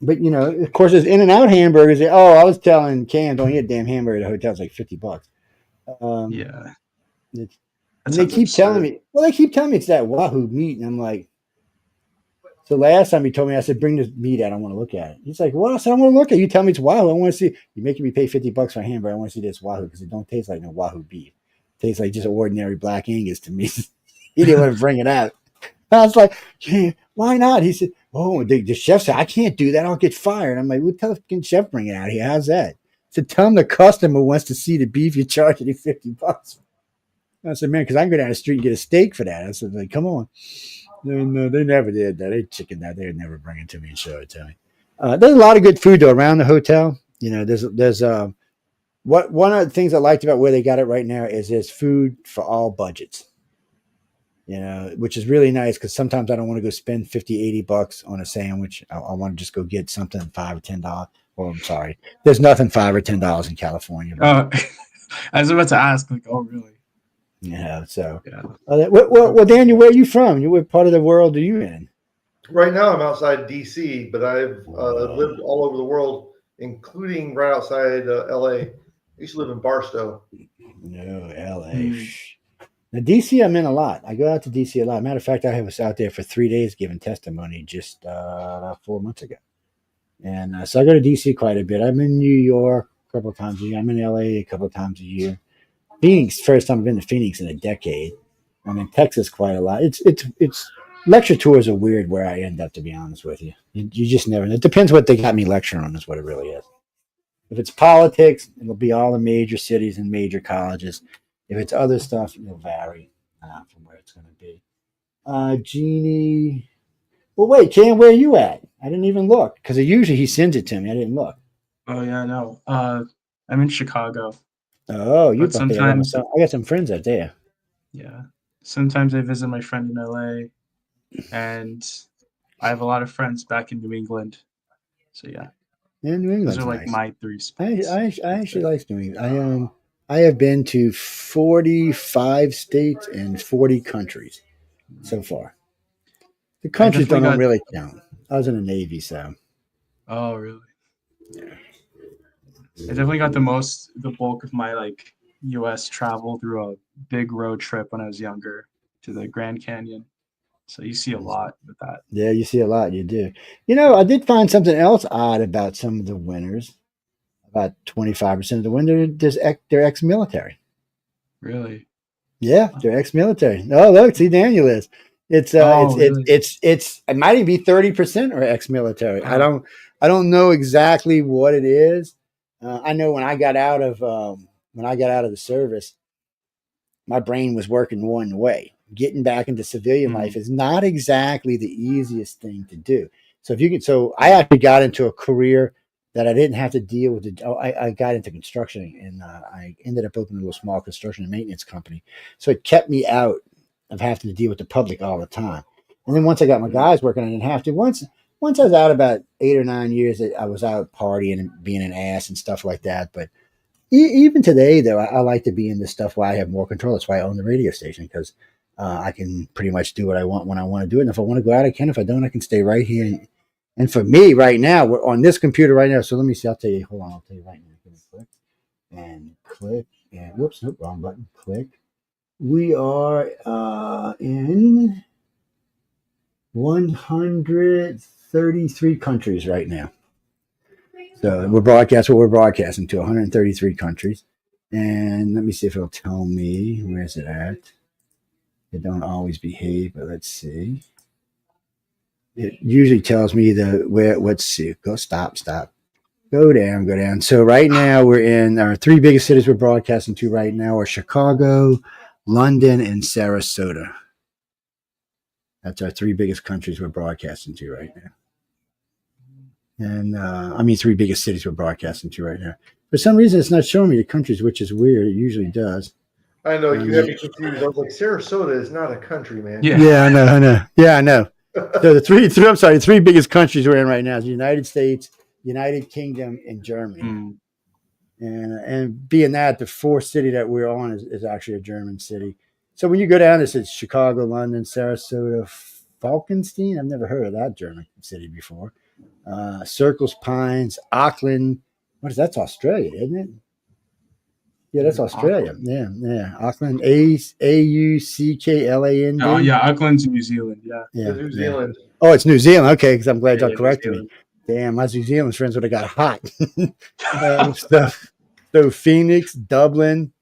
But of course, there's In-N-Out hamburgers. Oh, I was telling Cam, don't eat a damn hamburger at the hotel. It's like $50. Yeah. And they keep telling me, it's that Wahoo meat. And I'm like, so last time he told me, I said, bring this meat out. I want to look at it. He's like, well, I said, I want to look at it. You tell me it's Wahoo. I want to see. You're making me pay $50 for a hamburger. I want to see this Wahoo because it don't taste like no Wahoo beef. It tastes like just ordinary black Angus to me. He didn't want to bring it out. I was like, yeah, why not? He said, Oh, the chef said, I can't do that. I'll get fired. I'm like, well, tell the fucking chef, bring it out here. How's that? So tell him the customer wants to see the beef. You charge it $50. I said, man, because I can go down the street and get a steak for that. I said, like, come on. No, they never did that. They chickened out. They would never bring it to me and show it to me. There's a lot of good food though around the hotel. You know, there's one of the things I liked about where they got it right now is there's food for all budgets. You know, which is really nice because sometimes I don't want to go spend $50-$80 on a sandwich. I want to just go get something $5 or $10. Well, I'm sorry, there's nothing $5 or $10 in California. I was about to ask, like, oh, really? Yeah. So, Yeah. Well, Daniel, where are you from? What part of the world are you in? Right now, I'm outside DC, but I've lived all over the world, including right outside LA. I used to live in Barstow. No, LA. Now, DC, I'm in a lot. I go out to DC a lot. Matter of fact, I was out there for 3 days giving testimony just 4 months ago. And so I go to DC quite a bit. I'm in New York a couple of times a year. I'm in LA a couple of times a year. Phoenix, first time I've been to Phoenix in a decade. I'm in Texas quite a lot. It's lecture tours are weird where I end up, to be honest with you. You just never know. It depends what they got me lecturing on is what it really is. If it's politics, it'll be all the major cities and major colleges. If it's other stuff, it'll vary from where it's going to be. Jeannie. Well, wait, Cam, where are you at? I didn't even look because usually he sends it to me. I didn't look. Oh, yeah, no. I'm in Chicago. Oh, you But sometimes, I got some friends out there. yeah. Sometimes I visit my friend in LA, and I have a lot of friends back in New England. So, yeah. Yeah, New England's Those are like nice. my three spots. I actually like New England. I have been to 45 states and 40 countries so far. The countries don't really count. I was in the Navy, so. Oh, really? Yeah. I definitely got the bulk of my like U.S. travel through a big road trip when I was younger to the Grand Canyon. So you see a lot with that. Yeah, you see a lot. You do. You know, I did find something else odd about some of the winners. About 25% of the winners, they're ex-military. Really? Yeah, they're ex-military. Oh, look, see, Daniel is. It might even be 30% are ex-military. Oh. I don't know exactly what it is. I know when I got out of the service, my brain was working one way. Getting back into civilian life is not exactly the easiest thing to do. So I actually got into a career that I didn't have to deal with. I got into construction, and I ended up opening a little small construction and maintenance company. So it kept me out of having to deal with the public all the time. And then once I got my guys working, I didn't have to. Once I was out about 8 or 9 years, I was out partying and being an ass and stuff like that. But even today, though, I like to be in this stuff where I have more control. That's why I own the radio station, because I can pretty much do what I want when I want to do it. And if I want to go out, I can. If I don't, I can stay right here. And for me right now, we're on this computer right now. So let me see. I'll tell you. Hold on. I'll tell you right now. Click and whoops, nope, wrong button. Click. We are in 133 countries right now. So we're broadcasting to 133 countries. And let me see if it'll tell me, where's it at? It don't always behave, but let's see. It usually tells me let's see. Stop. Go down. So right now we're in our three biggest cities we're broadcasting to right now are Chicago, London, and Sarasota. That's our three biggest countries we're broadcasting to right now. And three biggest cities we're broadcasting to right now. For some reason, it's not showing me the countries, which is weird. It usually does. I know, you have me confused. I was like, Sarasota is not a country, man. Yeah, I know. Yeah, I know. So the three biggest countries we're in right now is the United States, United Kingdom, and Germany. And being that, the fourth city that we're on is actually a German city. So when you go down, it's Chicago, London, Sarasota, Falkenstein. I've never heard of that German city before. Circles, Pines, Auckland. What is that? That's Australia, isn't it? Yeah, that's Australia. Auckland. Yeah. Auckland, Auckland. Oh, yeah, Auckland's New Zealand. Yeah. New Zealand. Oh, it's New Zealand. Okay, because I'm glad y'all corrected me. Damn, my New Zealand friends would have got hot. So Phoenix, Dublin,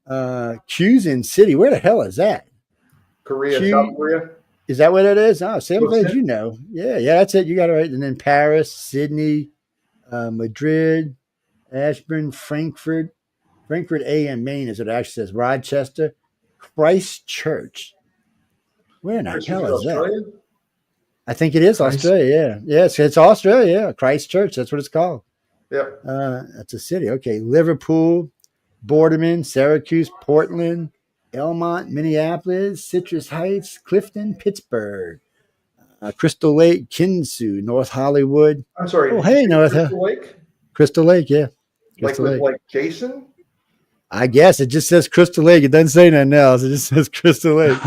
Cusin City. Where the hell is that? Korea, South Korea. Is that what it is? Oh, see, I'm What's glad that? you know. Yeah, that's it. You got it right. And then Paris, Sydney, Madrid, Ashburn, Frankfurt A.M. Maine is what it actually says. Rochester, Christchurch. Where in the hell is that? Australia? I think it is Australia. Yeah, it's Australia. Yeah, Christchurch. That's what it's called. Yep. That's a city. Okay, Liverpool, Boardman, Syracuse, Portland, Elmont, Minneapolis, Citrus Heights, Clifton, Pittsburgh, Crystal Lake, Kinsu, North Hollywood. I'm sorry. Oh, hey, North Crystal Lake? Crystal Lake, yeah. Like Crystal with Lake. like Jason? I guess it just says Crystal Lake. It doesn't say nothing else. It just says Crystal Lake.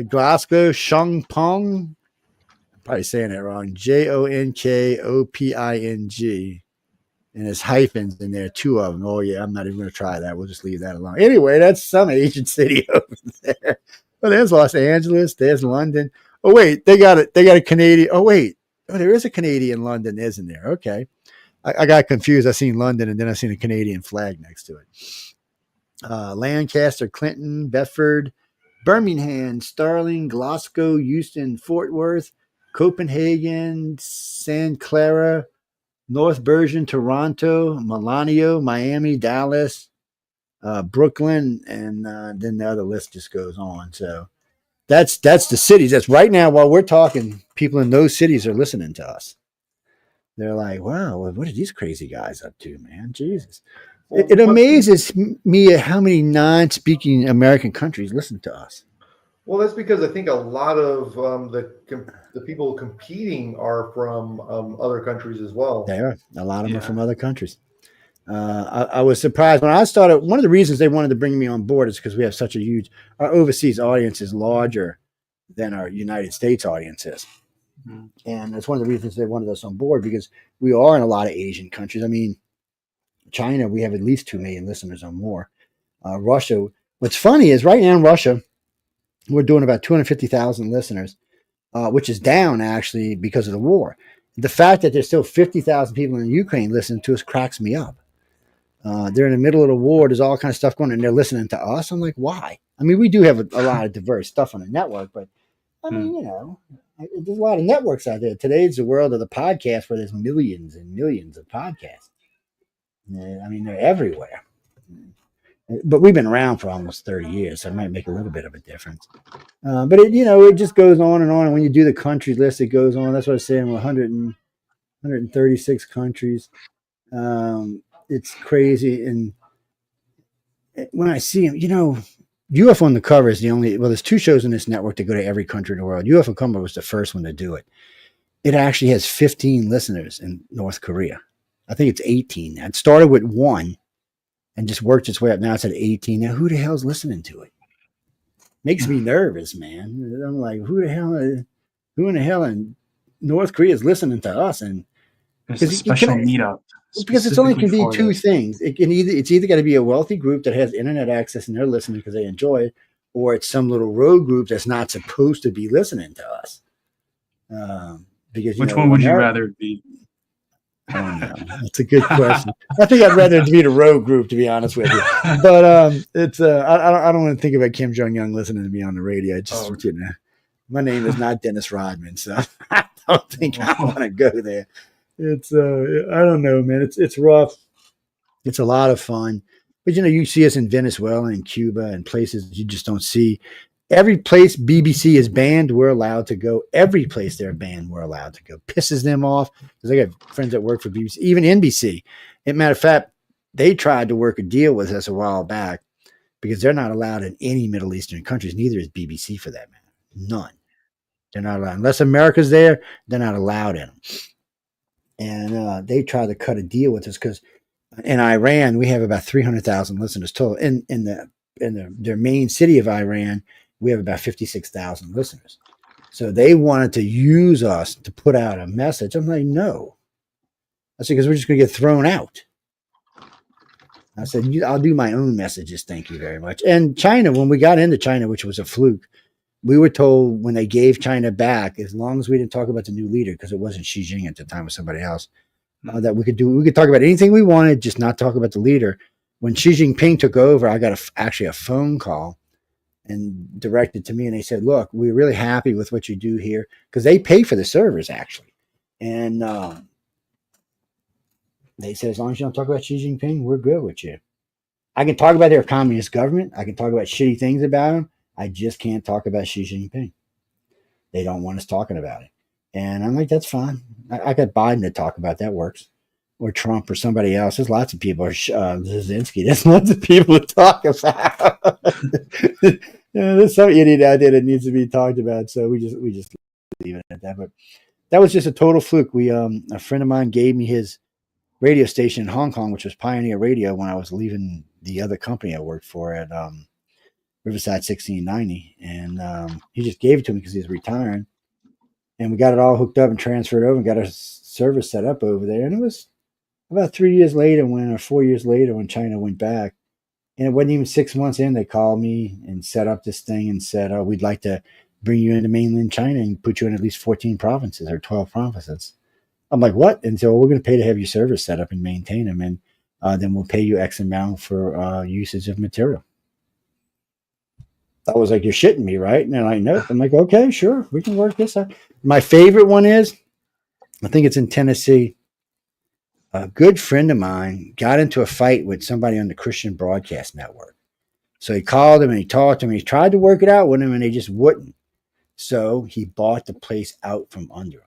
Glasgow, Shongpong. I'm probably saying it wrong. Jonkoping. And there's hyphens in there, 2 of them. Oh, yeah, I'm not even going to try that. We'll just leave that alone. Anyway, that's some Asian city over there. Well, there's Los Angeles. There's London. Oh, wait, they got a Canadian. Oh, wait. Oh, there is a Canadian London, isn't there? Okay. I got confused. I seen London, and then I seen a Canadian flag next to it. Lancaster, Clinton, Bedford, Birmingham, Stirling, Glasgow, Euston, Fort Worth, Copenhagen, San Clara, North Bergen, Toronto, Milanio, Miami, Dallas, Brooklyn, and then the other list just goes on. So that's the cities. That's right now while we're talking, people in those cities are listening to us. They're like, wow, what are these crazy guys up to, man? Jesus. It amazes me at how many non-speaking American countries listen to us. Well, that's because I think a lot of the people competing are from other countries as well. They are. A lot of them are from other countries. I was surprised when I started. One of the reasons they wanted to bring me on board is because we have such a huge, our overseas audience is larger than our United States audience is. Mm-hmm. And that's one of the reasons they wanted us on board, because we are in a lot of Asian countries. I mean, China, we have at least 2 million listeners or more. Russia, what's funny is right now in Russia, we're doing about 250,000 listeners, which is down actually because of the war. The fact that there's still 50,000 people in Ukraine listening to us cracks me up. They're in the middle of the war. There's all kinds of stuff going on, and they're listening to us. I'm like, why? I mean, we do have a lot of diverse stuff on the network, but I mean, you know, there's a lot of networks out there. Today's the world of the podcast where there's millions and millions of podcasts. I mean, they're everywhere. But we've been around for almost 30 years, so it might make a little bit of a difference. But it just goes on and on. And when you do the country list, it goes on. That's what I was saying. We're 136 countries. It's crazy. And when I see them, UFO on the Cover is the only, there's 2 shows in this network that go to every country in the world. UFO Cover was the first one to do it. It actually has 15 listeners in North Korea. I think it's 18. It started with 1 and just worked its way up. Now it's at 18. Now, who the hell's listening to it? Makes me nervous, man. I'm like, who in the hell in North Korea is listening to us? And there's a special meetup. Because it's only can be 2 things. It's either got to be a wealthy group that has internet access and they're listening because they enjoy it, or it's some little rogue group that's not supposed to be listening to us. Because which one would you rather be? I don't know. That's a good question. I think I'd rather it be the rogue group, to be honest with you. But it's I don't want to think about Kim Jong-un listening to me on the radio. My name is not Dennis Rodman, so I don't think I want to go there. It's I don't know, man. It's rough. It's a lot of fun, but you see us in Venezuela and Cuba and places you just don't see. Every place BBC is banned, we're allowed to go. Every place they're banned, we're allowed to go. Pisses them off because I got friends that work for BBC, even NBC. As a matter of fact, they tried to work a deal with us a while back because they're not allowed in any Middle Eastern countries. Neither is BBC for that matter. None. They're not allowed. Unless America's there, they're not allowed in them. And they tried to cut a deal with us because in Iran, we have about 300,000 listeners total. In their main city of Iran, we have about 56,000 listeners. So they wanted to use us to put out a message. I'm like, no. I said, because we're just going to get thrown out. I said, I'll do my own messages. Thank you very much. And China, when we got into China, which was a fluke, we were told when they gave China back, as long as we didn't talk about the new leader, because it wasn't Xi Jinping at the time, it was somebody else, that we could talk about anything we wanted, just not talk about the leader. When Xi Jinping took over, I got actually a phone call. and directed to me. And they said, look, we're really happy with what you do here, because they pay for the servers actually. And they said, as long as you don't talk about Xi Jinping, we're good with you. I can talk about their communist government. I can talk about shitty things about them. I just can't talk about Xi Jinping. They don't want us talking about it. And I'm like, that's fine. I got Biden to talk about. That works. Or Trump or somebody else. There's lots of people. Or Zelensky. There's lots of people to talk about. There's some idiot out there that needs to be talked about. So we just leave it at that. But that was just a total fluke. A friend of mine gave me his radio station in Hong Kong, which was Pioneer Radio, when I was leaving the other company I worked for at Riverside 1690. And he just gave it to me because he's retiring. And we got it all hooked up and transferred over and got our service set up over there. And it was about 4 years later when China went back. And it wasn't even 6 months in, they called me and set up this thing and said, oh, we'd like to bring you into mainland China and put you in at least 14 provinces or 12 provinces. I'm like, what? And so we're going to pay to have your service set up and maintain them. And then we'll pay you X amount for usage of material. I was like, you're shitting me, right? And they're like, nope. I'm like, okay, sure. We can work this out. My favorite one is, I think it's in Tennessee. A good friend of mine got into a fight with somebody on the Christian Broadcast Network. So he called him and he talked to him. He tried to work it out with him and they just wouldn't. So he bought the place out from under him.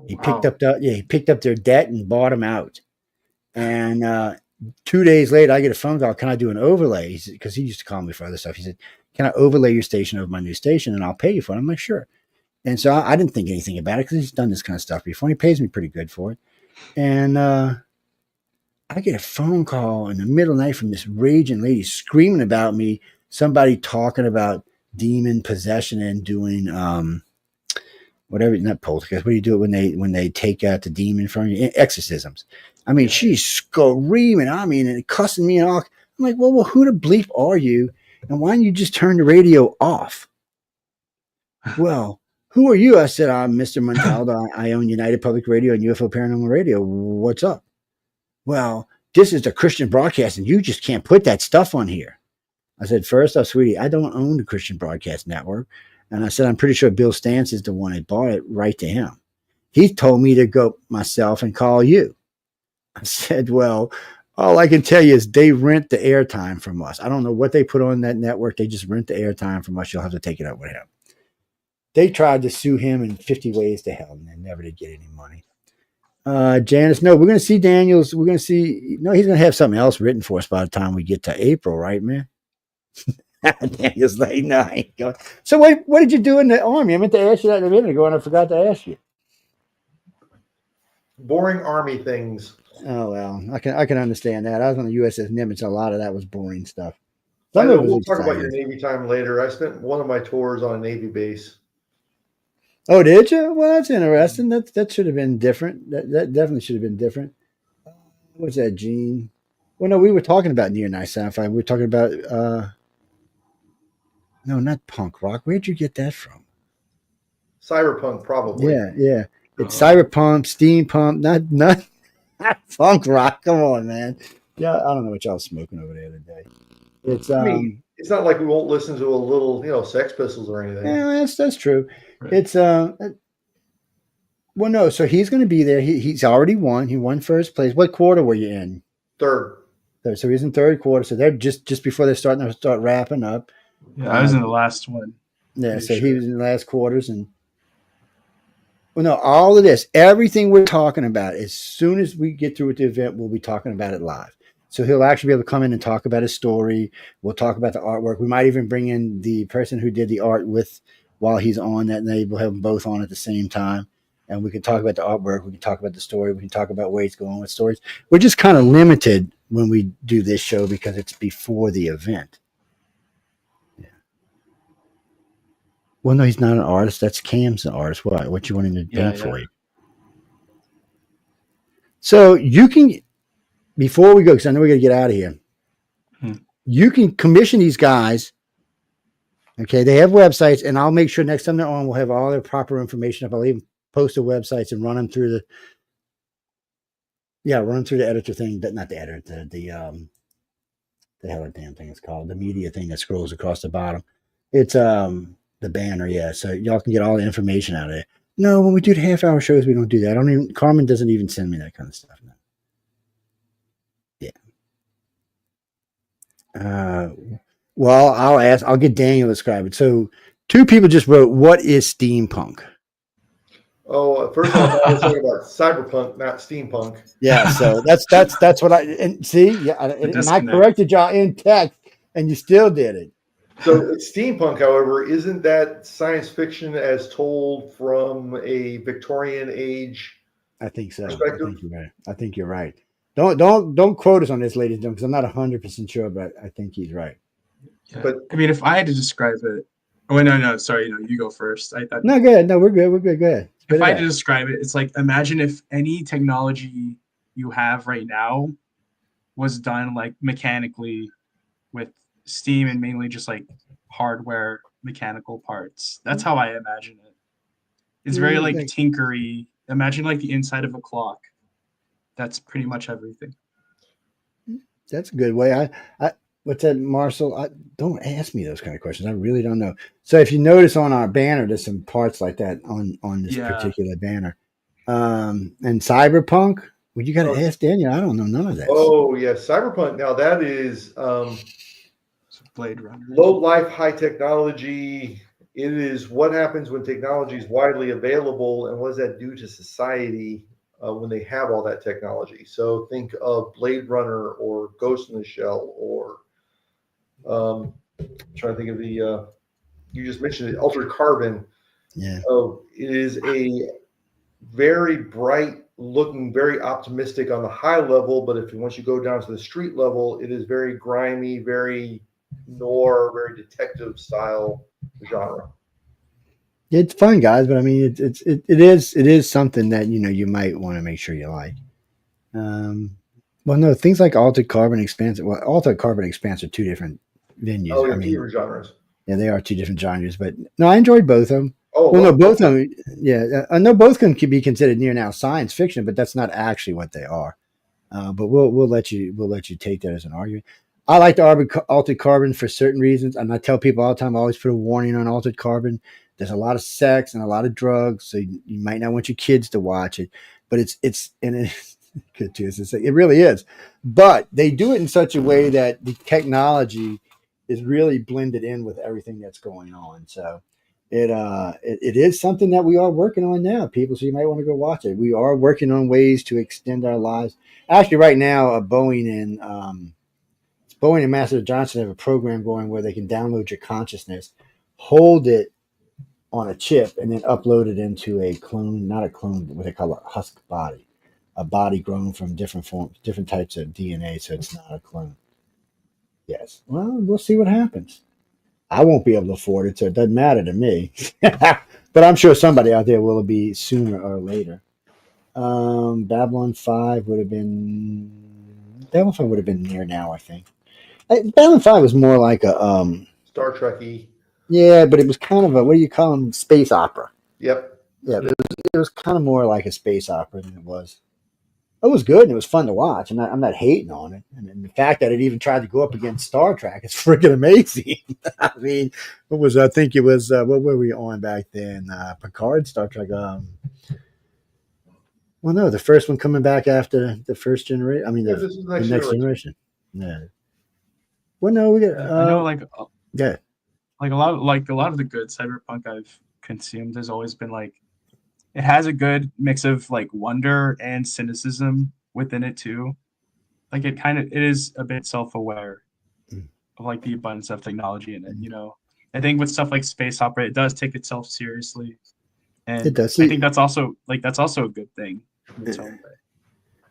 He picked up their debt and bought them out. And 2 days later, I get a phone call. Can I do an overlay? Because he used to call me for other stuff. He said, can I overlay your station over my new station and I'll pay you for it? I'm like, sure. And so I didn't think anything about it because he's done this kind of stuff before. And he pays me pretty good for it. And I get a phone call in the middle of the night from this raging lady screaming about me. Somebody talking about demon possession and doing whatever, not poltergeist. What do you do when they take out the demon from you? Exorcisms. I mean, she's screaming. I mean, and cussing me off. I'm like, well, who the bleep are you? And why don't you just turn the radio off? Well, who are you? I said, I'm Mr. Montaldo. I own United Public Radio and UFO Paranormal Radio. What's up? Well, this is the Christian broadcast, and you just can't put that stuff on here. I said, first off, sweetie, I don't own the Christian Broadcast Network. And I said, I'm pretty sure Bill Stantz is the one that bought it, right to him. He told me to go myself and call you. I said, well, all I can tell you is they rent the airtime from us. I don't know what they put on that network. They just rent the airtime from us. You'll have to take it up with him. They tried to sue him in 50 ways to hell, and they never did get any money. Janice, no, we're going to see Daniel's. We're going to see, no, he's going to have something else written for us by the time we get to April, right, man? Daniel's like, no, I ain't going. So what did you do in the Army? I meant to ask you that a minute ago, and I forgot to ask you. Boring Army things. Oh, well, I can understand that. I was on the USS Nimitz. A lot of that was boring stuff. We'll talk about your Navy time later. I spent one of my tours on a Navy base. Oh, did you? Well, that's interesting. That should have been different. That definitely should have been different. What's that, Gene? Well, no, we were talking about near-night sci-fi. We were talking about, no, not punk rock. Where'd you get that from? Cyberpunk, probably. Yeah. It's cyberpunk, steampunk, not punk rock. Come on, man. Yeah, I don't know what y'all was smoking over there today. It's it's not like we won't listen to a little, Sex Pistols or anything. Yeah, that's true. Right. It's well, no. So he's going to be there. He's already won. He won first place. What quarter were you in? Third. So he's in third quarter. So they're just before they're starting to start wrapping up. Yeah, I was in the last one. Yeah, so he was in the last quarters, and well, no, all of this, everything we're talking about, as soon as we get through with the event, we'll be talking about it live. So he'll actually be able to come in and talk about his story. We'll talk about the artwork. We might even bring in the person who did the art while he's on that, and they will have them both on at the same time. And we can talk about the artwork. We can talk about the story. We can talk about where he's going with stories. We're just kind of limited when we do this show because it's before the event. Yeah. Well, no, he's not an artist. That's Cam's an artist. What you want him to do for you? So you can, before we go, because I know we got to get out of here, you can commission these guys. Okay, they have websites, and I'll make sure next time they're on, we'll have all their proper information up. I'll even post the websites and run them through the editor thing, but not the editor, the the hell that damn thing is called. The media thing that scrolls across the bottom. It's the banner, yeah. So y'all can get all the information out of it. No, when we do the half-hour shows, we don't do that. Carmen doesn't even send me that kind of stuff. No. Yeah. Well, I'll get Daniel to describe it. So 2 people just wrote, what is steampunk? Oh, first of all, I was talking about cyberpunk, not steampunk. Yeah, so that's what and see, yeah, and I corrected y'all in text, and you still did it. So steampunk, however, isn't that science fiction as told from a Victorian age? I think so. Perspective? I think you're right. Don't quote us on this, ladies and gentlemen, because I'm not 100% sure, but I think he's right. Yeah. But I mean, if I had to describe it, no, sorry, you go first. No, go ahead. No, we're good. Go ahead. If I had to describe it, it's like, imagine if any technology you have right now was done like mechanically with steam and mainly just like hardware mechanical parts. That's how I imagine it. It's very like tinkery. Imagine like the inside of a clock. That's pretty much everything. That's a good way. What's that, Marcel? Don't ask me those kind of questions. I really don't know. So if you notice on our banner, there's some parts like that on this particular banner. And Cyberpunk, well, you got to ask Daniel. I don't know none of that. Oh, yeah. Cyberpunk. Now that is Blade Runner. Low life, high technology. It is what happens when technology is widely available, and what does that do to society when they have all that technology? So think of Blade Runner or Ghost in the Shell, or trying to think of the you just mentioned it, Altered Carbon. Yeah. It is a very bright looking, very optimistic on the high level, but once you go down to the street level, it is very grimy, very noir, very detective style genre. It's fun, guys, but I mean, it is something that you might want to make sure you like. Well, no, things like Altered Carbon Expanse. Well, Altered Carbon Expanse are 2 different venues. Oh, yeah, 2 different genres. Yeah, they are 2 different genres, but no, I enjoyed both of them. Oh, well, no, both of them. Yeah, I know both can be considered near now science fiction, but that's not actually what they are. But we'll let you take that as an argument. I like the Altered Carbon for certain reasons, and I tell people all the time. I always put a warning on Altered Carbon. There's a lot of sex and a lot of drugs, so you might not want your kids to watch it. But it's good too. It really is. But they do it in such a way that the technology is really blended in with everything that's going on. So it is something that we are working on now, people. So you might want to go watch it. We are working on ways to extend our lives. Actually, right now, Boeing and Master Johnson have a program going where they can download your consciousness, hold it on a chip, and then upload it into a clone, not a clone, but what they call a husk body, a body grown from different forms, different types of DNA. So it's not a clone. Yes. Well, we'll see what happens. I won't be able to afford it, so it doesn't matter to me. But I'm sure somebody out there will be sooner or later. Babylon 5 would have been near now, I think. Babylon 5 was more like a Star Trek-y. Yeah, but it was kind of a, what do you call them? Space opera. Yep. Yeah, it was kind of more like a space opera than it was. It was good and it was fun to watch, and I'm not hating on it. And the fact that it even tried to go up against Star Trek is freaking amazing. I mean, what were we on back then? Picard, Star Trek. Well, no, the first one coming back after the first generation. I mean, the next generation. Yeah. Well, no, we got. I know, yeah. Like a lot of the good cyberpunk I've consumed has always been like, it has a good mix of like wonder and cynicism within it too. Like it is a bit self-aware of like the abundance of technology in it. I think with stuff like space opera, it does take itself seriously, and it does. I think that's also a good thing in its own way.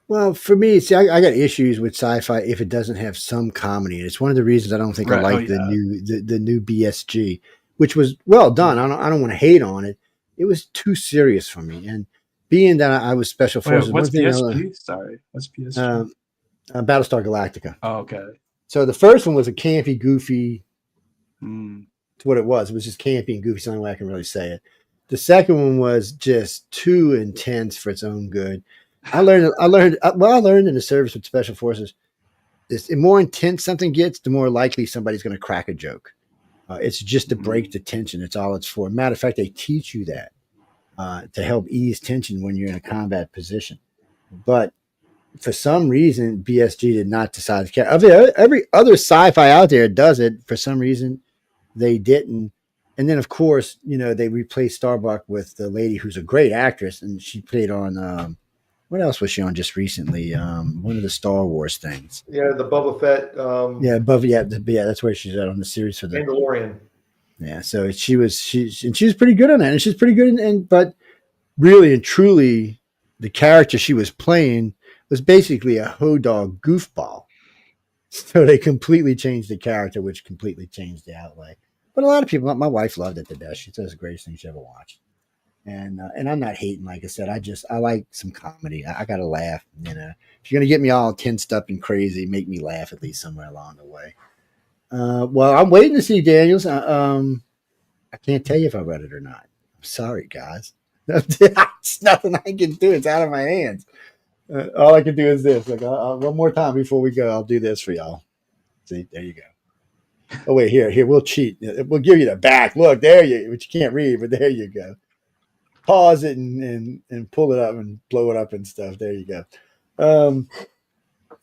Well, for me, see, I got issues with sci-fi if it doesn't have some comedy. It's one of the reasons I don't think I like the new BSG, which was well done. I don't want to hate on it. It was too serious for me, and being that I was special forces. What's PSG? Sorry, what's PSG? Battlestar Galactica. Oh, okay. So the first one was a campy, goofy. It's what it was. It was just campy and goofy. It's the only way I can really say it. The second one was just too intense for its own good. I learned in the service with special forces. the more intense something gets, the more likely somebody's going to crack a joke. It's just to break the tension. It's all it's for. Matter of fact, they teach you that to help ease tension when you're in a combat position. But for some reason, BSG did not decide to care. Every other sci-fi out there does it. For some reason, they didn't. And then, of course, they replaced Starbuck with the lady who's a great actress, and she played on what else was she on just recently? One of the Star Wars things. Yeah, the Boba Fett. Yeah, that's where she's at on the series for the Mandalorian. Yeah, so she was pretty good on that, and she's pretty good. But really and truly, the character she was playing was basically a hound dog goofball. So they completely changed the character, which completely changed the outlay. But a lot of people, my wife loved it to death. She said it's the greatest thing she ever watched. And I'm not hating, like I said. I like some comedy. I got to laugh. If you're gonna get me all tensed up and crazy, make me laugh at least somewhere along the way. Well, I'm waiting to see Daniel's. I can't tell you if I read it or not. I'm sorry, guys. It's nothing I can do. It's out of my hands. All I can do is this. Like, one more time before we go, I'll do this for y'all. See, there you go. Oh wait, here, we'll cheat. We'll give you the back. Look, which you can't read, but there you go. Pause it and pull it up and blow it up and stuff. There you go.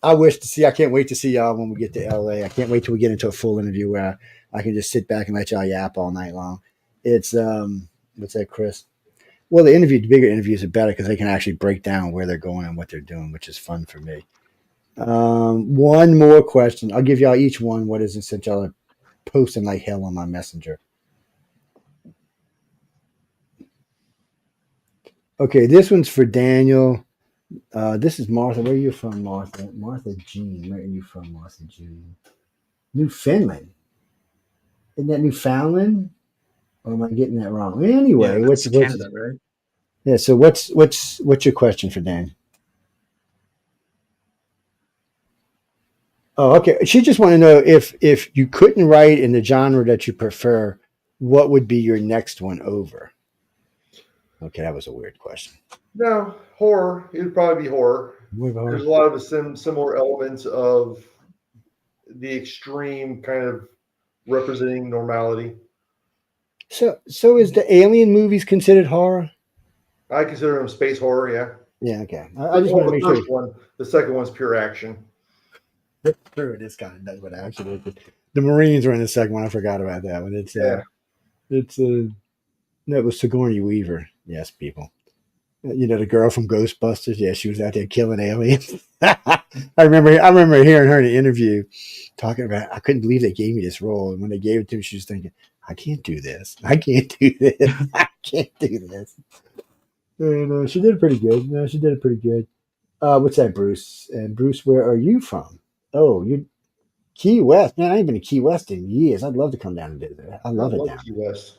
I can't wait to see y'all when we get to LA. I can't wait till we get into a full interview where I can just sit back and let y'all yap all night long. It's what's that, Chris? Well, the bigger interviews are better because they can actually break down where they're going and what they're doing, which is fun for me. One more question. I'll give y'all each one. What is it, since y'all are posting like hell on my messenger? Okay, this one's for Daniel. This is Martha. Where are you from, Martha? Martha Jean. Where are you from, Martha Jean? Newfoundland. Isn't that Newfoundland? Or am I getting that wrong? Anyway, yeah, what's Canada, right? Yeah. So what's your question for Dan? Oh, okay. She just want to know if you couldn't write in the genre that you prefer, what would be your next one over? Okay, that was a weird question. No, horror. It would probably be horror. There's a lot of the similar elements of the extreme kind of representing normality. So is the Alien movies considered horror? I consider them space horror, yeah. Yeah, okay. I just want to make sure. One, the second one's pure action. That's true. It is kind of does what action is. The Marines were in the second one. I forgot about that one. No, it was Sigourney Weaver. Yes, people. The girl from Ghostbusters. Yeah, she was out there killing aliens. I remember hearing her in an interview talking about, I couldn't believe they gave me this role. And when they gave it to me, she was thinking, I can't do this. I can't do this. I can't do this. And she did it pretty good. No, she did it pretty good. What's that, Bruce? And Bruce, where are you from? Oh, you Key West. Man, I ain't been to Key West in years. I'd love to come down and visit. I love it down Key West.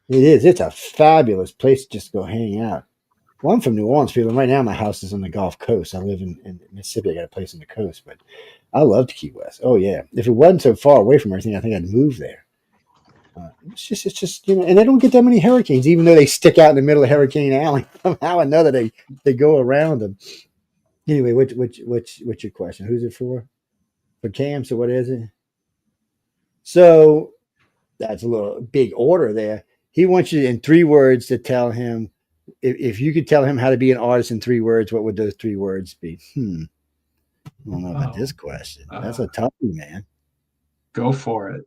It is. It's a fabulous place to just go hang out. Well, I'm from New Orleans, people. Right now, my house is on the Gulf Coast. I live in Mississippi. I got a place on the coast, but I loved Key West. Oh yeah. If it wasn't so far away from everything, I think I'd move there. It's just and they don't get that many hurricanes, even though they stick out in the middle of Hurricane Alley. Somehow or another, they go around them. Anyway, what's your question? Who's it for? For Cam. So what is it? So that's a little big order there. He wants you in 3 words to tell him. If you could tell him how to be an artist in 3 words, what would those 3 words be? I don't know about this question. That's a tough one, man. Go for it.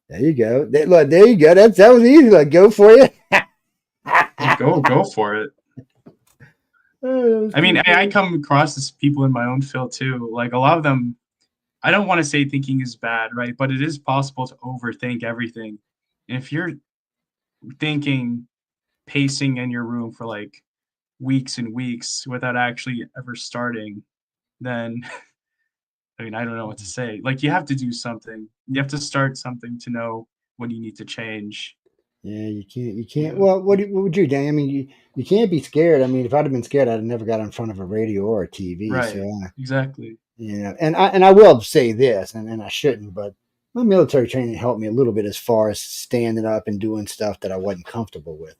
There you go. Look, there you go. That was easy. Like, go for it. Go for it. I mean, I come across this people in my own field too. Like a lot of them, I don't want to say thinking is bad, right? But it is possible to overthink everything. And if you're thinking, pacing in your room for like weeks and weeks without actually ever starting, then I mean, I don't know what to say. Like you have to do something. You have to start something to know when you need to change. Yeah, you can't. Well, what would you do? I mean, you can't be scared. I mean, if I'd have been scared, I'd have never got in front of a radio or a TV. Right. So, exactly. Yeah. And I will say this, and I shouldn't, but my military training helped me a little bit as far as standing up and doing stuff that I wasn't comfortable with.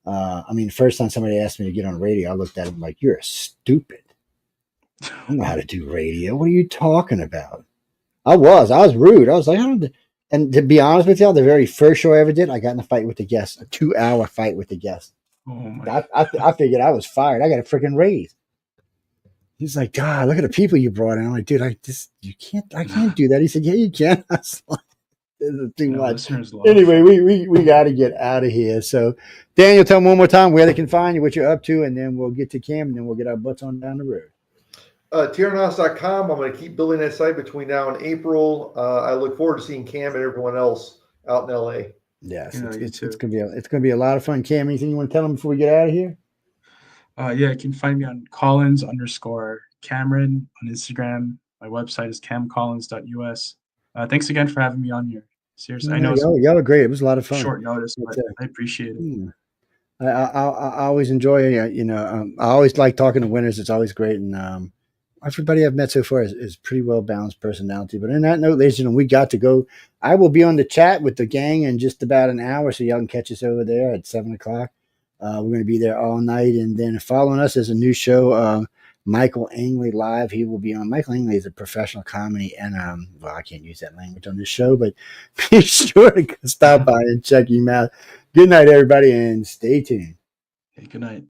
I mean, first time somebody asked me to get on radio, I looked at him like, you're stupid. I don't know how to do radio. What are you talking about? I was rude. I was like, I don't. And to be honest with y'all, the very first show I ever did, I got in a fight with the guest, a 2-hour fight with the guest. Oh my! I figured I was fired. I got a freaking raise. He's like, God, look at the people you brought in. I'm like, dude, I can't do that. He said, yeah, you can. I was like, this is too much. Anyway, we got to get out of here. So, Daniel, tell them one more time where they can find you, what you're up to, and then we'll get to Cam, and then we'll get our butts on down the road. TRNOS.com. I'm going to keep building that site between now and April. I look forward to seeing Cam and everyone else out in LA. Yes, it's gonna be a lot of fun. Cam, anything you want to tell them before we get out of here? Yeah, you can find me on Collins_Cameron on Instagram. My website is camcollins.us. Thanks again for having me on here. Seriously, I know y'all are great. It was a lot of fun. Short notice, but I appreciate it. I always enjoy, I always like talking to winners. It's always great, and everybody I've met so far is pretty well balanced personality. But in that note, ladies and gentlemen, we got to go. I will be on the chat with the gang in just about an hour, so y'all can catch us over there at 7:00. We're going to be there all night, and then following us is a new show, Michael Angley Live. He will be on. Michael Angley is a professional comedy, and I can't use that language on this show, but be sure to stop by and check him out. Good night, everybody, and stay tuned. Hey, good night.